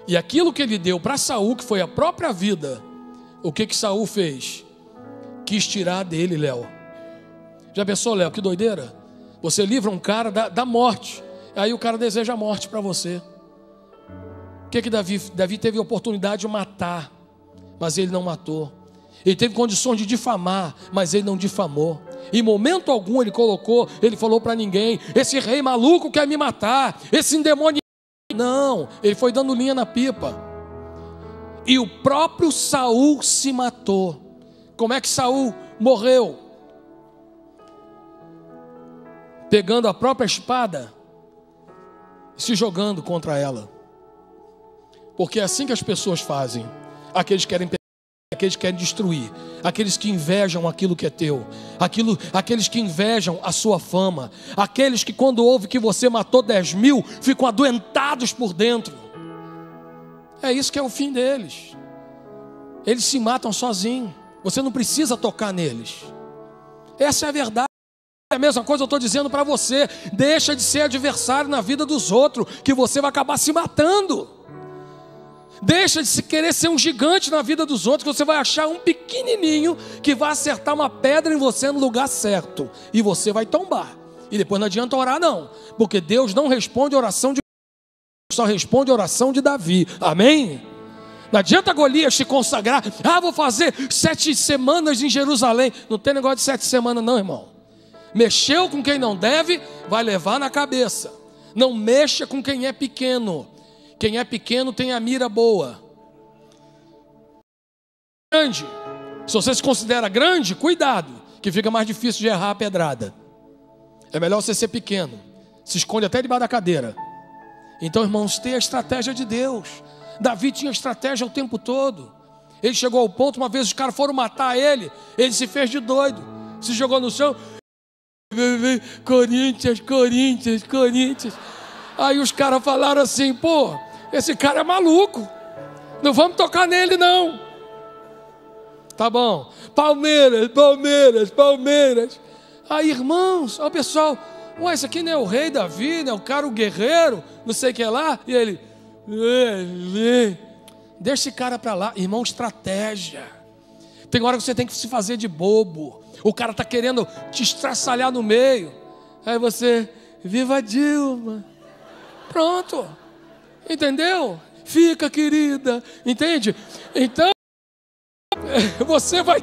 E aquilo que ele deu para Saul, que foi a própria vida, o que Saul fez? Quis tirar dele, Léo. Já pensou, Léo, que doideira? Você livra um cara da morte, aí o cara deseja a morte para você. O que Davi teve a oportunidade de matar, mas ele não matou. Ele teve condições de difamar, mas ele não difamou. Em momento algum ele falou para ninguém, esse rei maluco quer me matar, esse endemoniado. Não, ele foi dando linha na pipa. E o próprio Saul se matou. Como é que Saul morreu? Pegando a própria espada e se jogando contra ela. Porque é assim que as pessoas fazem. Aqueles que querem pegar, aqueles que querem destruir, aqueles que invejam aquilo que é teu, aqueles que invejam a sua fama, aqueles que quando ouvem que você matou 10.000, ficam adoentados por dentro. É isso que é o fim deles. Eles se matam sozinhos. Você não precisa tocar neles. Essa é a verdade. É a mesma coisa eu estou dizendo para você. Deixa de ser adversário na vida dos outros, que você vai acabar se matando. Deixa de se querer ser um gigante na vida dos outros, que você vai achar um pequenininho que vai acertar uma pedra em você no lugar certo. E você vai tombar. E depois não adianta orar não. Porque Deus não responde oração de... só responde oração de Davi. Amém? Não adianta Golias se consagrar. Vou fazer 7 semanas em Jerusalém. Não tem negócio de 7 semanas não, irmão. Mexeu com quem não deve, vai levar na cabeça. Não mexa com quem é pequeno. Quem é pequeno tem a mira boa. Grande. Se você se considera grande, cuidado, que fica mais difícil de errar a pedrada. É melhor você ser pequeno. Se esconde até debaixo da cadeira. Então, irmãos, tenha a estratégia de Deus. Davi tinha estratégia o tempo todo. Ele chegou ao ponto, uma vez os caras foram matar ele, ele se fez de doido, se jogou no chão. Corinthians, Corinthians, Corinthians. Aí os caras falaram assim, pô, esse cara é maluco, não vamos tocar nele não. Tá bom, Palmeiras, Palmeiras, Palmeiras. Aí, irmãos, ó pessoal, ué, esse aqui não é o rei Davi, não é o cara, o guerreiro, não sei o que lá. E ele, deixa esse cara pra lá. Irmão, estratégia. Tem hora que você tem que se fazer de bobo. O cara está querendo te estraçalhar no meio. Aí você, viva Dilma. Pronto. Entendeu? Fica, querida. Entende? Então, você vai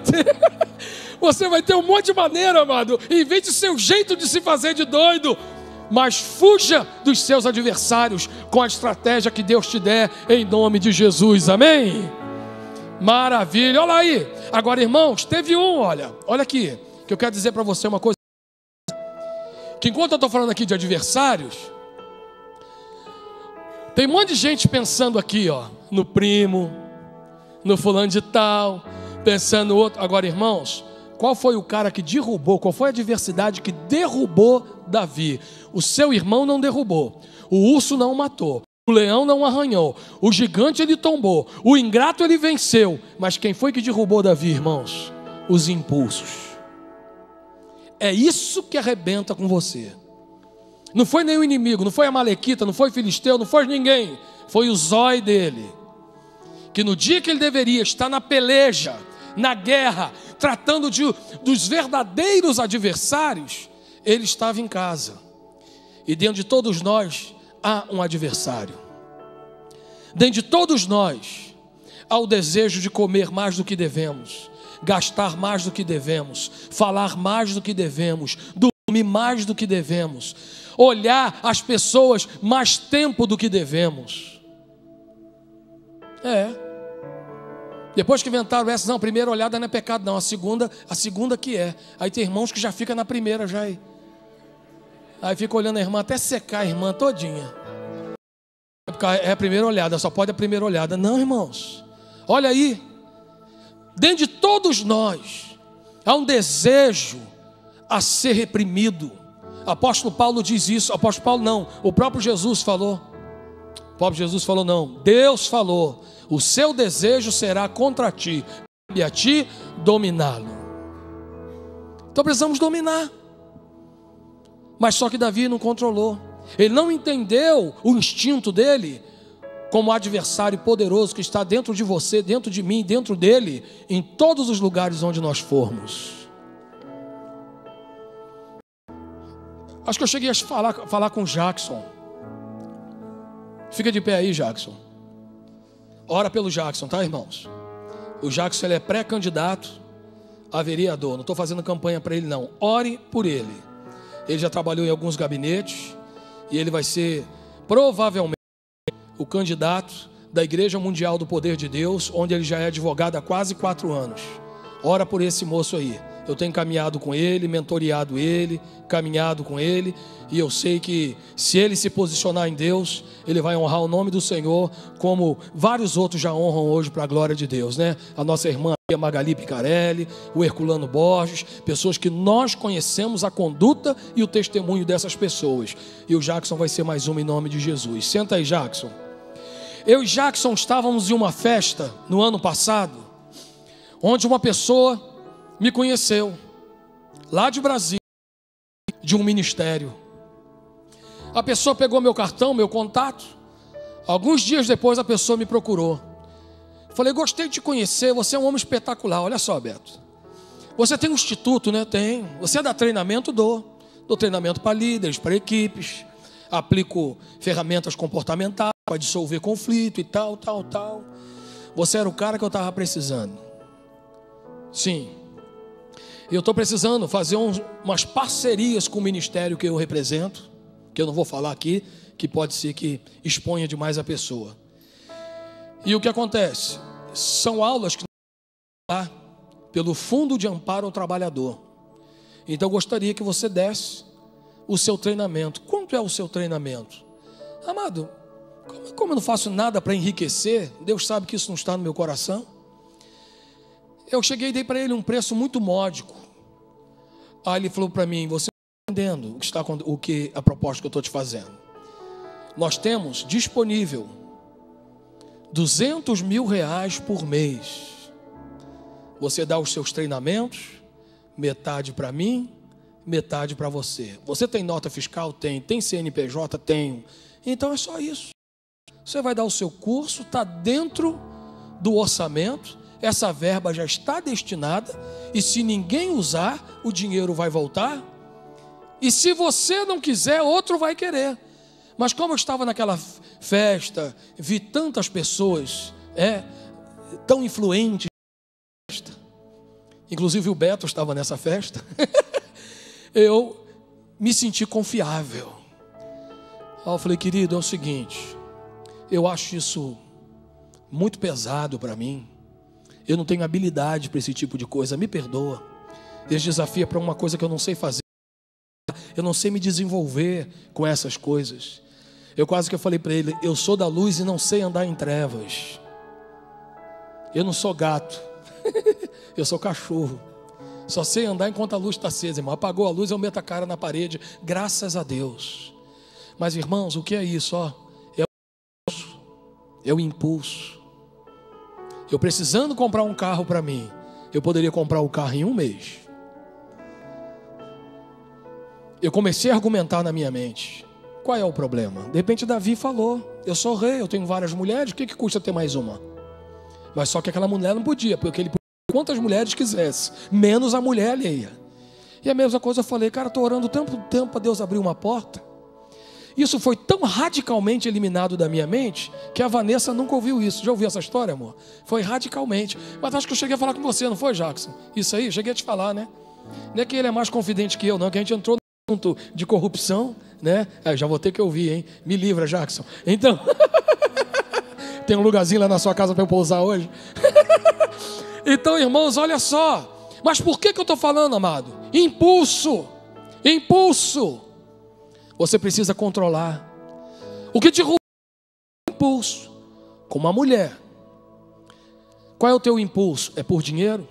ter um monte de maneira, amado. Invente o seu jeito de se fazer de doido. Mas fuja dos seus adversários com a estratégia que Deus te der, em nome de Jesus. Amém? Maravilha, olha aí. Agora, irmãos, teve olha aqui, que eu quero dizer para você uma coisa. Que enquanto eu estou falando aqui de adversários, tem um monte de gente pensando aqui, no primo, no fulano de tal, pensando no outro. Agora, irmãos, qual foi o cara que derrubou, qual foi a adversidade que derrubou Davi? O seu irmão não derrubou, o urso não o matou, o leão não arranhou, o gigante ele tombou, o ingrato ele venceu. Mas quem foi que derrubou Davi, irmãos? Os impulsos. É isso que arrebenta com você. Não foi nenhum inimigo, não foi a Amalequita, não foi filisteu, não foi ninguém. Foi o zóio dele. Que no dia que ele deveria estar na peleja, na guerra, tratando dos verdadeiros adversários, ele estava em casa. E dentro de todos nós há um adversário. Dentro de todos nós há o desejo de comer mais do que devemos, gastar mais do que devemos, falar mais do que devemos, dormir mais do que devemos, olhar as pessoas mais tempo do que devemos. Depois que inventaram essa, não, a primeira olhada não é pecado não, a segunda que é. Aí tem irmãos que já fica na primeira já aí. Aí fica olhando a irmã até secar a irmã todinha. É a primeira olhada, só pode a primeira olhada. Não, irmãos, olha aí. Dentro de todos nós há um desejo a ser reprimido. Apóstolo Paulo diz isso. Apóstolo Paulo não, o próprio Jesus falou. O próprio Jesus falou não, Deus falou: o seu desejo será contra ti, cabe a ti dominá-lo. Então precisamos dominar. Mas só que Davi não controlou. Ele não entendeu o instinto dele como adversário poderoso que está dentro de você, dentro de mim, dentro dele, em todos os lugares onde nós formos. Acho que eu cheguei a falar com o Jackson. Fica de pé aí, Jackson. Ora pelo Jackson, tá, irmãos? O Jackson, ele é pré-candidato a vereador. Não estou fazendo campanha para ele, não. Ore por ele. Ele já trabalhou em alguns gabinetes e ele vai ser provavelmente o candidato da Igreja Mundial do Poder de Deus, onde ele já é advogado há quase 4 anos. Ora por esse moço aí. Eu tenho caminhado com ele, mentoreado ele, caminhado com ele, e eu sei que se ele se posicionar em Deus, ele vai honrar o nome do Senhor, como vários outros já honram hoje para a glória de Deus, né? A nossa irmã a Magali Picarelli, o Herculano Borges, pessoas que nós conhecemos a conduta e o testemunho dessas pessoas. E o Jackson vai ser mais um em nome de Jesus. Senta aí, Jackson. Eu e Jackson estávamos em uma festa no ano passado, onde uma pessoa me conheceu, lá de Brasília, de um ministério. A pessoa pegou meu cartão, meu contato. Alguns dias depois a pessoa me procurou. Falei, gostei de te conhecer, você é um homem espetacular. Olha só, Beto, você tem um instituto, né? Tem. Você dá treinamento? Dou treinamento para líderes, para equipes. Aplico ferramentas comportamentais para dissolver conflito e tal. Você era o cara que eu estava precisando. Sim. Eu estou precisando fazer umas parcerias com o ministério que eu represento, que eu não vou falar aqui, que pode ser que exponha demais a pessoa. E o que acontece? São aulas que lá pelo Fundo de Amparo ao Trabalhador. Então eu gostaria que você desse o seu treinamento. Quanto é o seu treinamento? Amado, como eu não faço nada para enriquecer, Deus sabe que isso não está no meu coração. Eu cheguei e dei para ele um preço muito módico. Aí ele falou para mim, você está entendendo a proposta que eu estou te fazendo. Nós temos disponível R$200 mil por mês. Você dá os seus treinamentos, metade para mim, metade para você. Você tem nota fiscal? Tem. Tem CNPJ? Tenho. Então é só isso. Você vai dar o seu curso, está dentro do orçamento. Essa verba já está destinada, e se ninguém usar, o dinheiro vai voltar. E se você não quiser, outro vai querer. Mas como eu estava naquela festa, vi tantas pessoas tão influentes, inclusive o Beto estava nessa festa, eu me senti confiável. Aí eu falei, querido, é o seguinte, eu acho isso muito pesado para mim. Eu não tenho habilidade para esse tipo de coisa, me perdoa. Esse desafio é para uma coisa que eu não sei fazer. Eu não sei me desenvolver com essas coisas. Eu quase que falei para ele, eu sou da luz e não sei andar em trevas. Eu não sou gato, eu sou cachorro. Só sei andar enquanto a luz está acesa, irmão. Apagou a luz, eu meto a cara na parede, graças a Deus. Mas irmãos, o que é isso? É o impulso. Eu precisando comprar um carro para mim, eu poderia comprar o carro em um mês. Eu comecei a argumentar na minha mente. Qual é o problema? De repente Davi falou, eu sou rei, eu tenho várias mulheres, o que custa ter mais uma? Mas só que aquela mulher não podia, porque ele podia ter quantas mulheres quisesse, menos a mulher alheia. E a mesma coisa eu falei, cara, estou orando tanto tempo para Deus abrir uma porta. Isso foi tão radicalmente eliminado da minha mente, que a Vanessa nunca ouviu isso. Já ouviu essa história, amor? Foi radicalmente. Mas acho que eu cheguei a falar com você, não foi, Jackson? Isso aí, cheguei a te falar, né? Não é que ele é mais confidente que eu, não, que a gente entrou no assunto de corrupção, né? Já vou ter que ouvir, hein? Me livra, Jackson. Então, tem um lugarzinho lá na sua casa para eu pousar hoje? Então, irmãos, olha só. Mas por que eu estou falando, amado? Impulso. Impulso. Você precisa controlar. O que te rouba é o impulso. Como uma mulher. Qual é o teu impulso? É por dinheiro?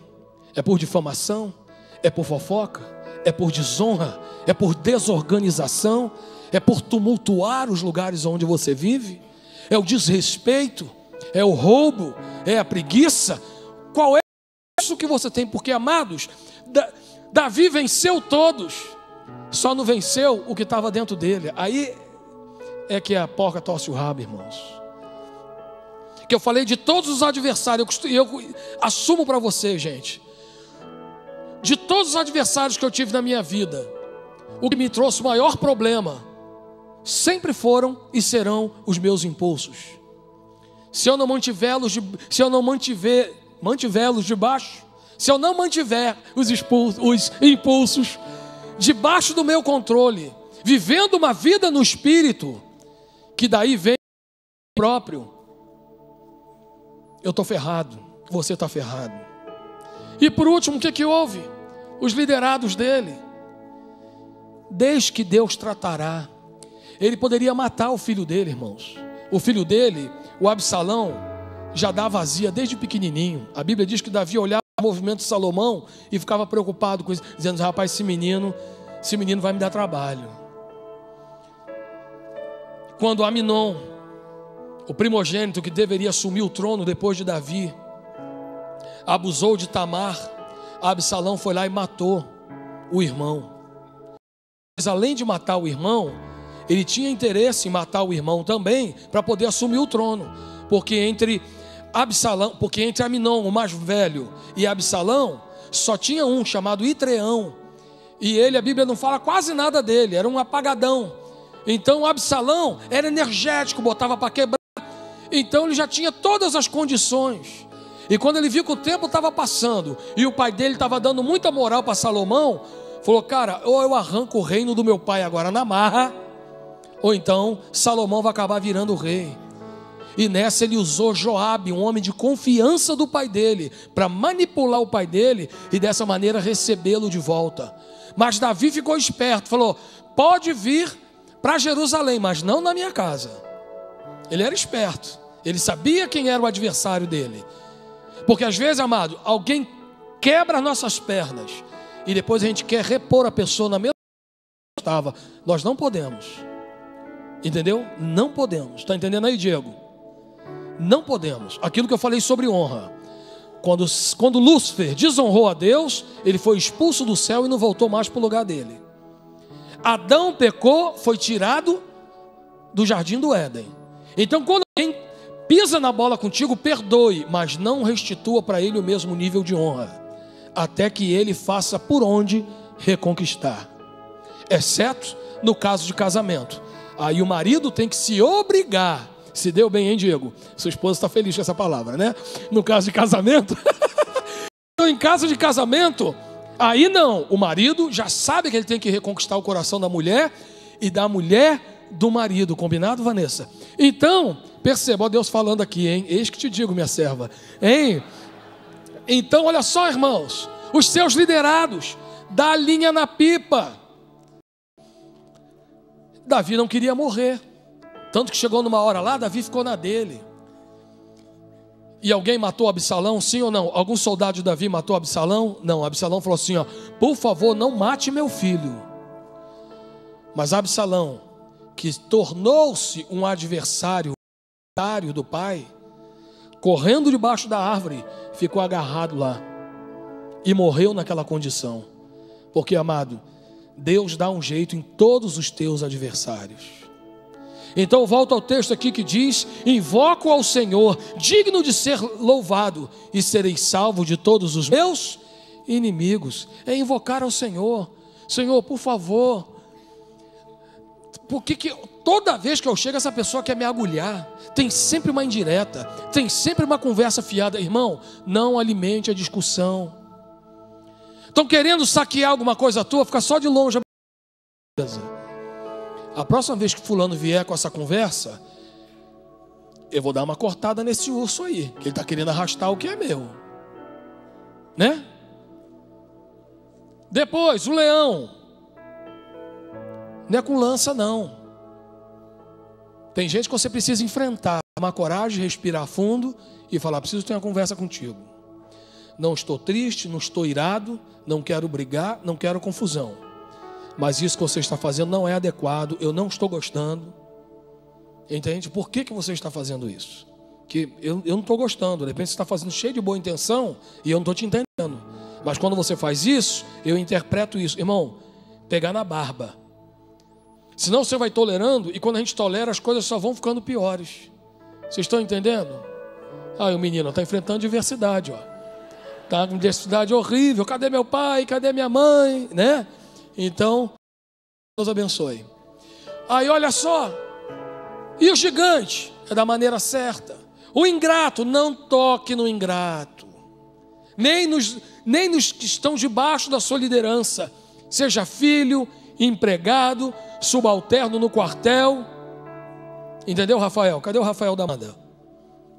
É por difamação? É por fofoca? É por desonra? É por desorganização? É por tumultuar os lugares onde você vive? É o desrespeito? É o roubo? É a preguiça? Qual é recurso que você tem, porque, amados, Davi venceu todos, só não venceu o que estava dentro dele. Aí é que a porca torce o rabo, irmãos. Que eu falei de todos os adversários, eu assumo para você, gente, de todos os adversários que eu tive na minha vida, o que me trouxe o maior problema sempre foram e serão os meus impulsos. Se eu não mantivê-los debaixo, se eu não mantiver os impulsos debaixo do meu controle, vivendo uma vida no Espírito, que daí vem o próprio, eu estou ferrado, você está ferrado. E por último, o que houve? Os liderados dele. Desde que Deus tratará. Ele poderia matar o filho dele, irmãos. O filho dele, o Absalão, já dá vazia desde pequenininho. A Bíblia diz que Davi olhava o movimento de Salomão e ficava preocupado com isso, dizendo: rapaz, esse menino vai me dar trabalho. Quando Aminon, o primogênito que deveria assumir o trono depois de Davi, abusou de Tamar, Absalão foi lá e matou o irmão. Mas além de matar o irmão, ele tinha interesse em matar o irmão também, para poder assumir o trono. Porque entre Aminon, o mais velho, e Absalão, só tinha um chamado Itreão. E ele, a Bíblia não fala quase nada dele, era um apagadão. Então Absalão era energético, botava para quebrar. Então ele já tinha todas as condições. E quando ele viu que o tempo estava passando e o pai dele estava dando muita moral para Salomão, falou: cara, ou eu arranco o reino do meu pai agora na marra, ou então Salomão vai acabar virando o rei. E nessa ele usou Joabe, um homem de confiança do pai dele, para manipular o pai dele e dessa maneira recebê-lo de volta. Mas Davi ficou esperto, falou: pode vir para Jerusalém, mas não na minha casa. Ele era esperto, ele sabia quem era o adversário dele. Porque às vezes, amado, alguém quebra as nossas pernas e depois a gente quer repor a pessoa na mesma que estava. Nós não podemos. Entendeu? Não podemos. Está entendendo aí, Diego? Não podemos. Aquilo que eu falei sobre honra. Quando Lúcifer desonrou a Deus, ele foi expulso do céu e não voltou mais para o lugar dele. Adão pecou, foi tirado do jardim do Éden. Então quando alguém pisa na bola contigo, perdoe, mas não restitua para ele o mesmo nível de honra, até que ele faça por onde reconquistar, exceto no caso de casamento. Aí o marido tem que se obrigar. Se deu bem, hein, Diego? Sua esposa está feliz com essa palavra, né? No caso de casamento. Então, em caso de casamento, aí não, o marido já sabe que ele tem que reconquistar o coração da mulher e da mulher do marido, combinado, Vanessa? Então, perceba, ó, Deus falando aqui, hein? Eis que te digo, minha serva, hein? Então, olha só, irmãos, os seus liderados, dá linha na pipa. Davi não queria morrer, tanto que chegou numa hora lá, Davi ficou na dele. E alguém matou Absalão, sim ou não? Algum soldado de Davi matou Absalão? Não, Absalão falou assim, ó: por favor, não mate meu filho. Mas Absalão, que tornou-se um adversário do pai, correndo debaixo da árvore, ficou agarrado lá e morreu naquela condição. Porque, amado, Deus dá um jeito em todos os teus adversários. Então volta ao texto aqui que diz: invoco ao Senhor, digno de ser louvado, e serei salvo de todos os meus inimigos. É invocar ao Senhor. Senhor, por favor. Porque toda vez que eu chego, essa pessoa quer me agulhar. Tem sempre uma indireta, tem sempre uma conversa fiada. Irmão, não alimente a discussão. Estão querendo saquear alguma coisa tua, fica só de longe. A próxima vez que fulano vier com essa conversa, eu vou dar uma cortada nesse urso aí, que ele está querendo arrastar o que é meu, né? Depois, o leão, não é com lança não. Tem gente que você precisa enfrentar, tomar coragem, respirar fundo e falar: preciso ter uma conversa contigo. Não estou triste, não estou irado, não quero brigar, não quero confusão. Mas isso que você está fazendo não é adequado, eu não estou gostando. Entende? Por que você está fazendo isso? Que eu não estou gostando. De repente você está fazendo cheio de boa intenção e eu não estou te entendendo. Mas quando você faz isso, eu interpreto isso, irmão, pegar na barba. Senão você vai tolerando, e quando a gente tolera, as coisas só vão ficando piores. Vocês estão entendendo? O menino está enfrentando diversidade, ó. Tá com diversidade horrível. Cadê meu pai? Cadê minha mãe? Né? Então, Deus abençoe. Aí olha só. E o gigante? É da maneira certa. O ingrato, não toque no ingrato. Nem nos que estão debaixo da sua liderança. Seja filho, empregado, subalterno no quartel. Entendeu, Rafael? Cadê o Rafael da Amanda?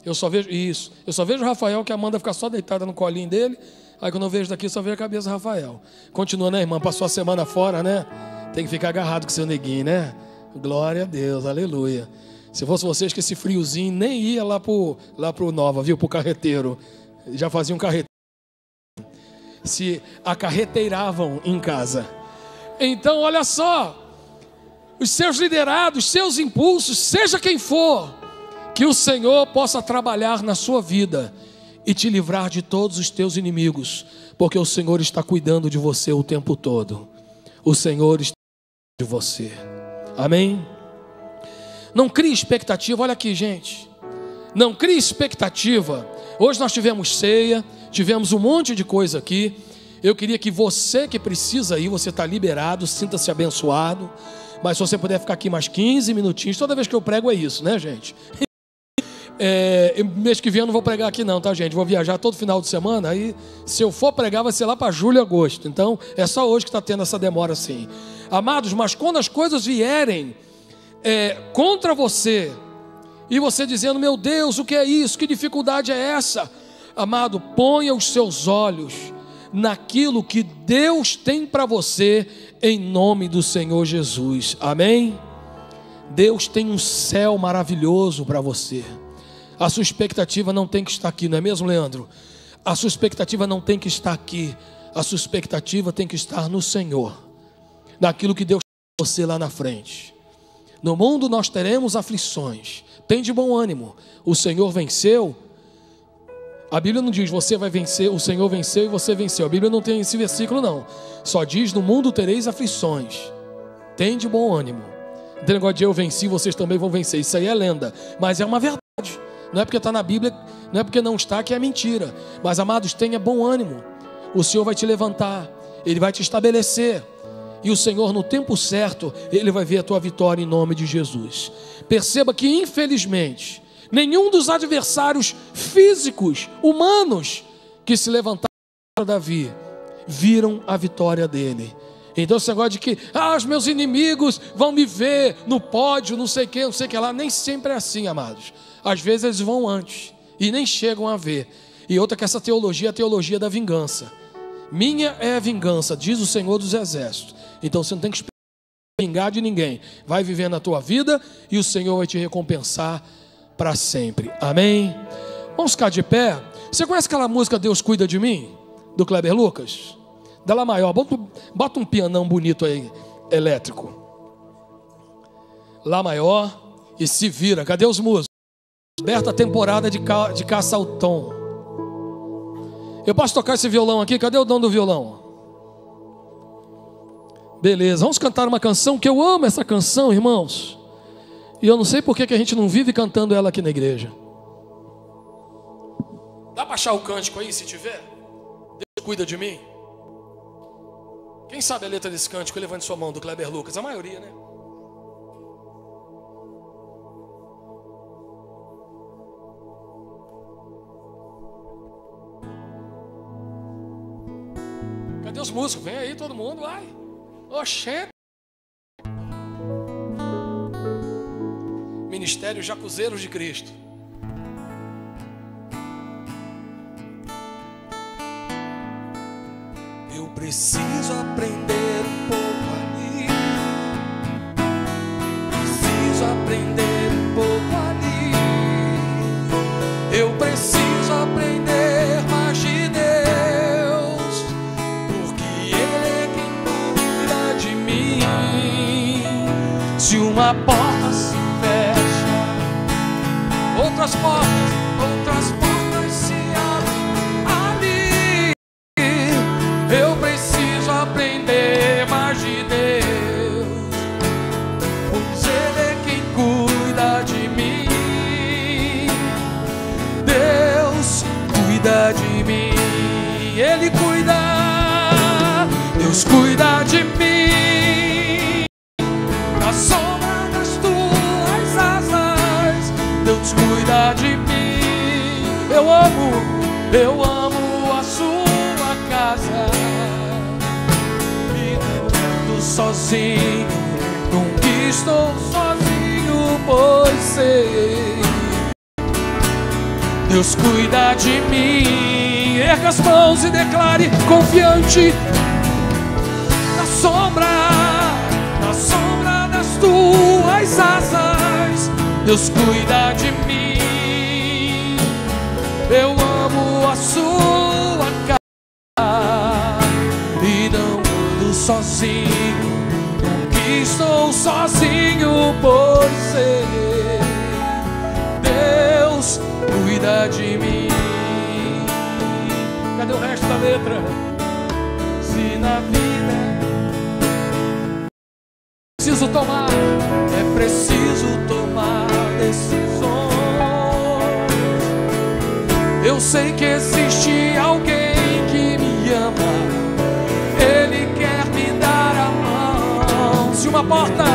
Eu só vejo isso. Eu só vejo o Rafael, que a Amanda fica só deitada no colinho dele. Aí quando eu vejo daqui, só vejo a cabeça do Rafael. Continua, né, irmã? Passou a semana fora, né? Tem que ficar agarrado com seu neguinho, né? Glória a Deus, aleluia. Se fosse vocês, que esse friozinho nem ia lá pro Nova, viu? Pro carreteiro. Já fazia um carreteiro. Se acarreteiravam em casa. Então, olha só. Os seus liderados, seus impulsos, seja quem for, que o Senhor possa trabalhar na sua vida e te livrar de todos os teus inimigos, porque o Senhor está cuidando de você o tempo todo. O Senhor está cuidando de você. Amém? Não crie expectativa. Olha aqui, gente. Não crie expectativa. Hoje nós tivemos ceia, tivemos um monte de coisa aqui. Eu queria que você que precisa ir, você está liberado, sinta-se abençoado. Mas se você puder ficar aqui mais 15 minutinhos, toda vez que eu prego é isso, né, gente? Mês que vem eu não vou pregar aqui não, tá, gente? Vou viajar todo final de semana, aí se eu for pregar vai ser lá para julho e agosto. Então é só hoje que está tendo essa demora assim. Amados, mas quando as coisas vierem contra você, e você dizendo, meu Deus, o que é isso? Que dificuldade é essa? Amado, ponha os seus olhos naquilo que Deus tem para você, em nome do Senhor Jesus. Amém? Deus tem um céu maravilhoso para você. A sua expectativa não tem que estar aqui, não é mesmo, Leandro? A sua expectativa não tem que estar aqui. A sua expectativa tem que estar no Senhor, naquilo que Deus tem para você lá na frente. No mundo nós teremos aflições. Tem de bom ânimo. O Senhor venceu. A Bíblia não diz você vai vencer, o Senhor venceu e você venceu. A Bíblia não tem esse versículo não. Só diz, no mundo tereis aflições. Tem de bom ânimo. Não tem negócio de eu venci, vocês também vão vencer. Isso aí é lenda, mas é uma verdade. Não é porque está na Bíblia, não é porque não está que é mentira. Mas, amados, tenha bom ânimo. O Senhor vai te levantar, Ele vai te estabelecer. E o Senhor, no tempo certo, Ele vai ver a tua vitória em nome de Jesus. Perceba que, infelizmente, nenhum dos adversários físicos, humanos, que se levantaram contra Davi, viram a vitória dele. Então esse negócio de que os meus inimigos vão me ver no pódio, não sei o que lá, nem sempre é assim, amados. Às vezes eles vão antes e nem chegam a ver. E outra que essa teologia é a teologia da vingança. Minha é a vingança, diz o Senhor dos Exércitos. Então você não tem que esperar vingar de ninguém. Vai viver na tua vida e o Senhor vai te recompensar para sempre. Amém? Vamos ficar de pé. Você conhece aquela música Deus Cuida de Mim? Do Kleber Lucas? Da Lá Maior. Bota um pianão bonito aí, elétrico. Lá Maior e se vira. Cadê os músicos? Aberta a temporada de caça ao tom. Eu posso tocar esse violão aqui? Cadê o dono do violão? Beleza, vamos cantar uma canção que eu amo essa canção, irmãos. E eu não sei por que a gente não vive cantando ela aqui na igreja. Dá para achar o cântico aí, se tiver? Deus cuida de mim. Quem sabe a letra desse cântico? Levante sua mão, do Kleber Lucas. A maioria, né? Cadê os músicos? Vem aí todo mundo, vai. Oxê. Ministério Jacuzeiros de Cristo. Eu preciso aprender um pouco ali. Preciso aprender um pouco ali. Eu preciso aprender mais de Deus, porque Ele é quem cuida de mim. Se uma porta se fecha, outras portas se abrem ali. cuida de mim. Na sombra das tuas asas, Deus cuida de mim. Eu amo a sua casa. E não ando sozinho, nunca estou sozinho, pois sei, Deus cuida de mim. Erga as mãos e declare confiante. Na sombra das tuas asas, Deus cuida de mim. Eu amo a sua casa e não ando sozinho, nunca estou sozinho, pois sei, Deus cuida de mim. Cadê o resto da letra? Se na vida preciso tomar, é preciso tomar decisões. Eu sei que existe alguém que me ama, Ele quer me dar a mão. Se uma porta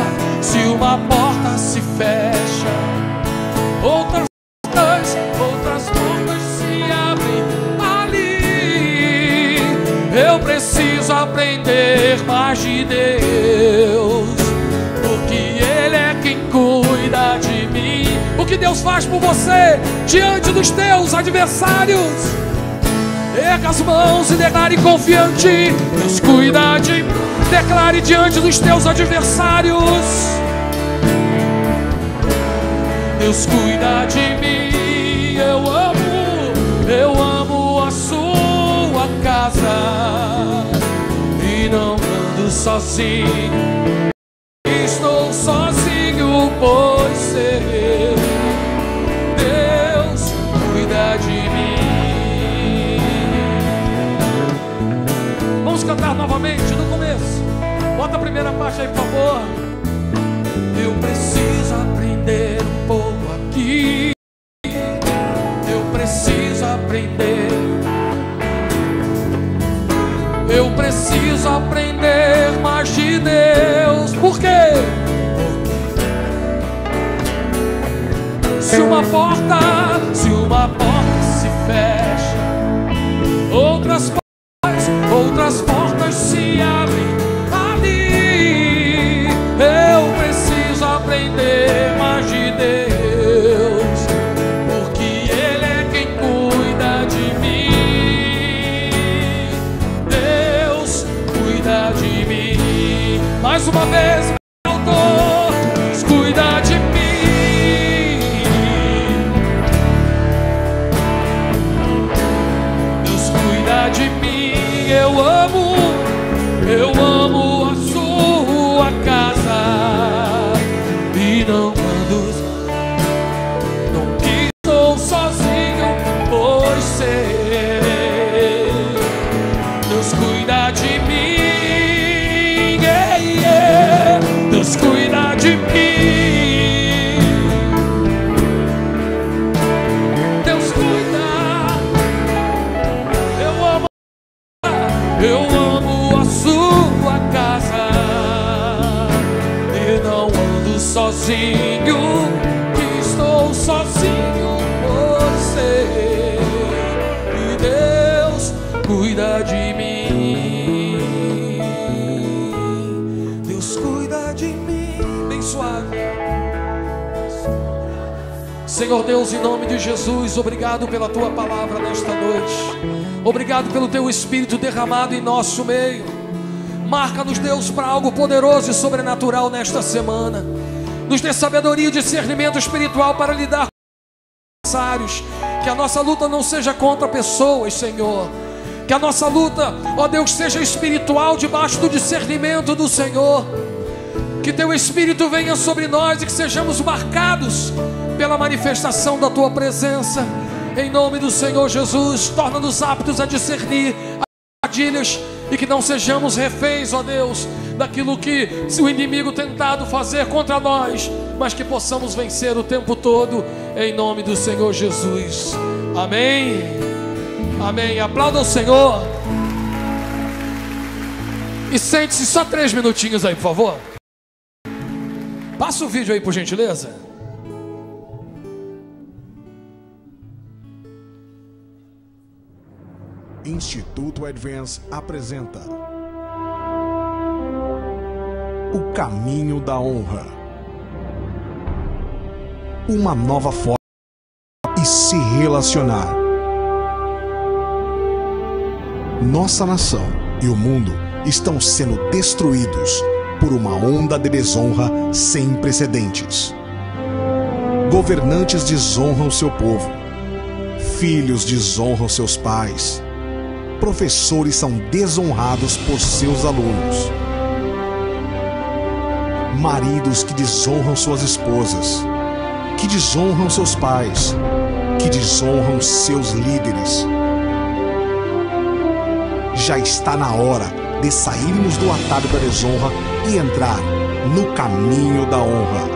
se fecha, outras portas se abrem ali. Eu preciso aprender mais de Deus, porque Ele é quem cuida de mim. O que Deus faz por você diante dos teus adversários? Erga as mãos e declare confiante. Deus cuida de mim. Declare diante dos teus adversários: Deus cuida de mim. Eu amo a sua casa e não ando sozinho, estou sozinho, pois sei, Deus cuida de mim. Vamos cantar novamente do começo. Bota a primeira parte aí, por favor. Eu preciso aprender um pouco aqui. Eu preciso aprender. Eu preciso aprender mais de Deus. Por quê? Porque se uma porta se fecha, outras portas se abrem ali. Eu preciso aprender mais de Deus, porque Ele é quem cuida de mim. Deus cuida de mim. Mais uma vez, Deus cuida de mim. Deus cuida de mim. Eu amo a sua casa e não estou sozinho, pois sei, Deus cuida de mim. Deus cuida de mim. Deus cuida. Eu amo a sua casa e não ando sozinho, que estou sozinho, pois sei, e Deus cuida de mim. Deus cuida de mim. Bem suave. Senhor Deus, em nome de Jesus, obrigado pela Tua palavra nesta noite. Obrigado pelo Teu Espírito derramado em nosso meio. Marca-nos, Deus, para algo poderoso e sobrenatural nesta semana. Nos dê sabedoria e discernimento espiritual para lidar com os adversários. Que a nossa luta não seja contra pessoas, Senhor. Que a nossa luta, ó Deus, seja espiritual, debaixo do discernimento do Senhor. Que Teu Espírito venha sobre nós e que sejamos marcados pela manifestação da Tua presença. Em nome do Senhor Jesus, torna-nos aptos a discernir as armadilhas e que não sejamos reféns, ó Deus, daquilo que o inimigo tentado fazer contra nós, mas que possamos vencer o tempo todo, em nome do Senhor Jesus. Amém. Amém. Aplauda o Senhor. E sente-se só 3 minutinhos aí, por favor. Passa o vídeo aí, por gentileza. Instituto Advance apresenta O Caminho da Honra. Uma nova forma de se relacionar. Nossa nação e o mundo estão sendo destruídos por uma onda de desonra sem precedentes. Governantes desonram seu povo. Filhos desonram seus pais. Professores são desonrados por seus alunos. Maridos que desonram suas esposas, que desonram seus pais, que desonram seus líderes. Já está na hora de sairmos do atalho da desonra e entrar no caminho da honra.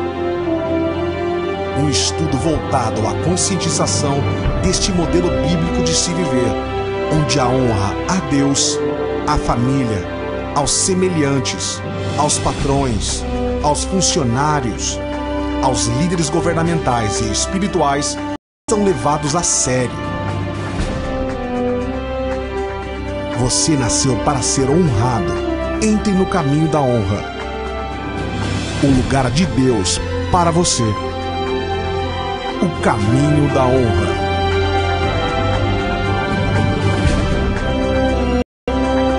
Um estudo voltado à conscientização deste modelo bíblico de se viver, onde a honra a Deus, à família, aos semelhantes, aos patrões, aos funcionários, aos líderes governamentais e espirituais são levados a sério. Você nasceu para ser honrado. Entre no caminho da honra. O lugar de Deus para você. O caminho da honra.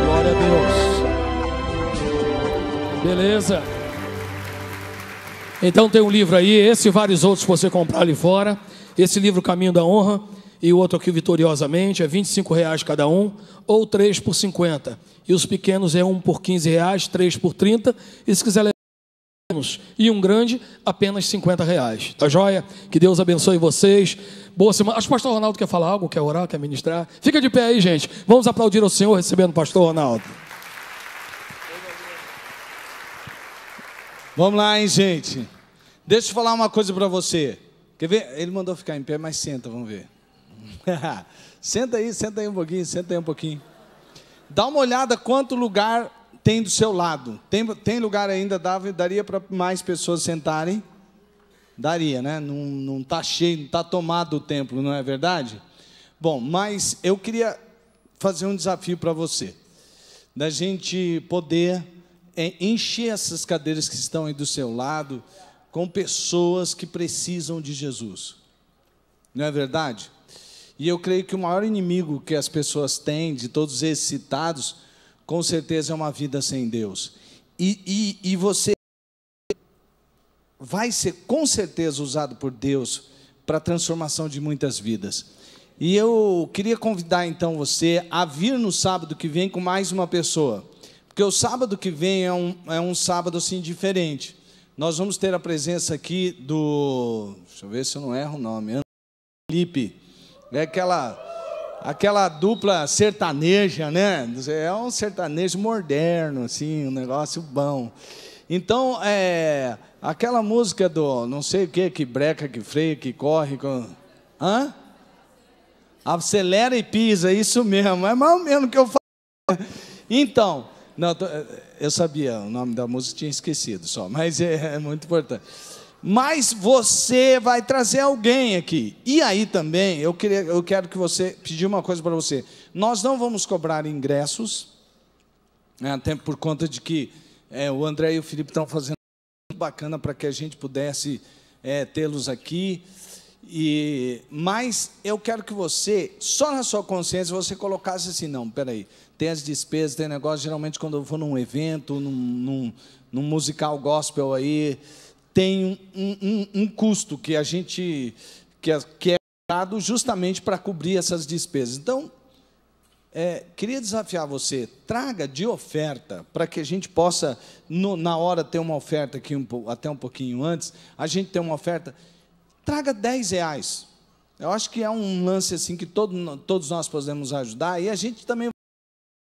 Glória a Deus. Beleza. Então tem um livro aí, esse e vários outros que você comprar ali fora. Esse livro, Caminho da Honra, e o outro aqui, Vitoriosamente, é R$25 cada um, ou 3 por 50. E os pequenos é 1 por R$15, 3 por 30. E se quiser levar menos e um grande, apenas R$50. Tá joia? Que Deus abençoe vocês. Boa semana. Acho que o pastor Ronaldo quer falar algo, quer orar, quer ministrar. Fica de pé aí, gente. Vamos aplaudir ao Senhor recebendo o pastor Ronaldo. Vamos lá, hein, gente. Deixa eu falar uma coisa para você. Quer ver? Ele mandou ficar em pé, mas senta, vamos ver. Senta aí um pouquinho. Dá uma olhada quanto lugar tem do seu lado. Tem lugar ainda, daria para mais pessoas sentarem? Daria, né? Não está cheio, não está tomado o templo, não é verdade? Bom, mas eu queria fazer um desafio para você. Da gente poder encher essas cadeiras que estão aí do seu lado com pessoas que precisam de Jesus. Não é verdade? E eu creio que o maior inimigo que as pessoas têm, de todos esses citados, com certeza é uma vida sem Deus. E você vai ser com certeza usado por Deus para a transformação de muitas vidas. E eu queria convidar então você a vir no sábado que vem com mais uma pessoa. Porque o sábado que vem é um sábado assim diferente. Nós vamos ter a presença aqui do... Deixa eu ver se eu não erro o nome. Felipe. É aquela dupla sertaneja, né? É um sertanejo moderno, assim, um negócio bom. Então, aquela música do não sei o que breca, que freia, que corre... Hã? Acelera e pisa, isso mesmo. É mais ou menos o que eu falo. Então, não, eu sabia, o nome da música tinha esquecido só, mas é muito importante. Mas você vai trazer alguém aqui. E aí também, eu quero que você pedir uma coisa para você. Nós não vamos cobrar ingressos, até por conta de que o André e o Felipe estão fazendo muito bacana para que a gente pudesse tê-los aqui. Mas eu quero que você, só na sua consciência, você colocasse assim, não, peraí, tem as despesas, tem negócio, geralmente quando eu vou num evento, num musical gospel aí, tem um custo que a gente que é dado justamente para cobrir essas despesas. Então, queria desafiar você, traga de oferta, para que a gente possa, na hora, ter uma oferta aqui, até um pouquinho antes, a gente ter uma oferta, traga R$10. Eu acho que é um lance assim que todos nós podemos ajudar, e a gente também vai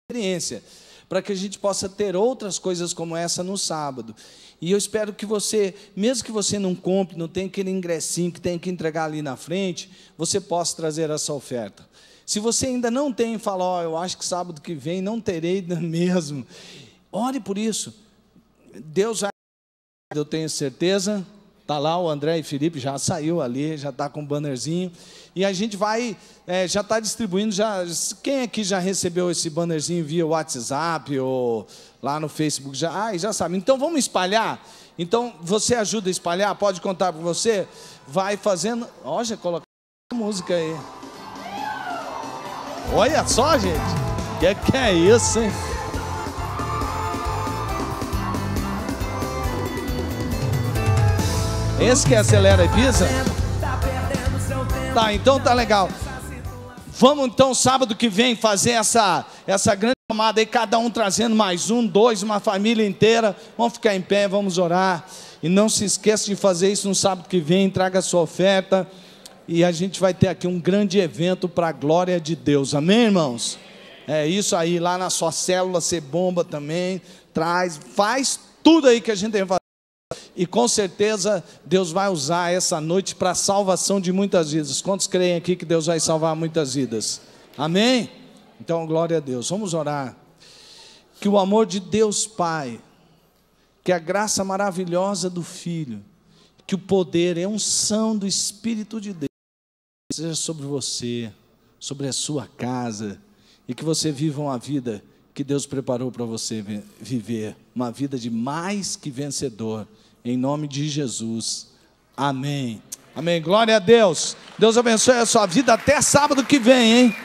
ter experiência, para que a gente possa ter outras coisas como essa no sábado. E eu espero que você, mesmo que você não compre, não tenha aquele ingressinho que tem que entregar ali na frente, você possa trazer essa oferta. Se você ainda não tem, fala, eu acho que sábado que vem não terei mesmo. Ore por isso. Deus vai, eu tenho certeza. Está lá o André e Felipe, já saiu ali, já está com um bannerzinho. E a gente vai, já está distribuindo. Quem aqui já recebeu esse bannerzinho via WhatsApp ou lá no Facebook? Já sabe. Então vamos espalhar? Então você ajuda a espalhar? Pode contar para você? Vai fazendo. Olha, coloca a música aí. Olha só, gente. Que é isso, hein? Esse que acelera e pisa? Tá, então tá legal. Vamos então sábado que vem fazer essa grande chamada aí, cada um trazendo mais um, dois, uma família inteira. Vamos ficar em pé, vamos orar. E não se esqueça de fazer isso no sábado que vem, traga a sua oferta. E a gente vai ter aqui um grande evento para a glória de Deus. Amém, irmãos? É isso aí, lá na sua célula, você bomba também, traz, faz tudo aí que a gente tem que fazer. E com certeza Deus vai usar essa noite para a salvação de muitas vidas. Quantos creem aqui que Deus vai salvar muitas vidas? Amém? Então glória a Deus, vamos orar. Que o amor de Deus Pai, que a graça maravilhosa do Filho, que o poder e a unção do Espírito de Deus seja sobre você, sobre a sua casa, e que você viva uma vida que Deus preparou para você viver, uma vida de mais que vencedor, em nome de Jesus, amém, amém, glória a Deus. Deus abençoe a sua vida até sábado que vem, hein?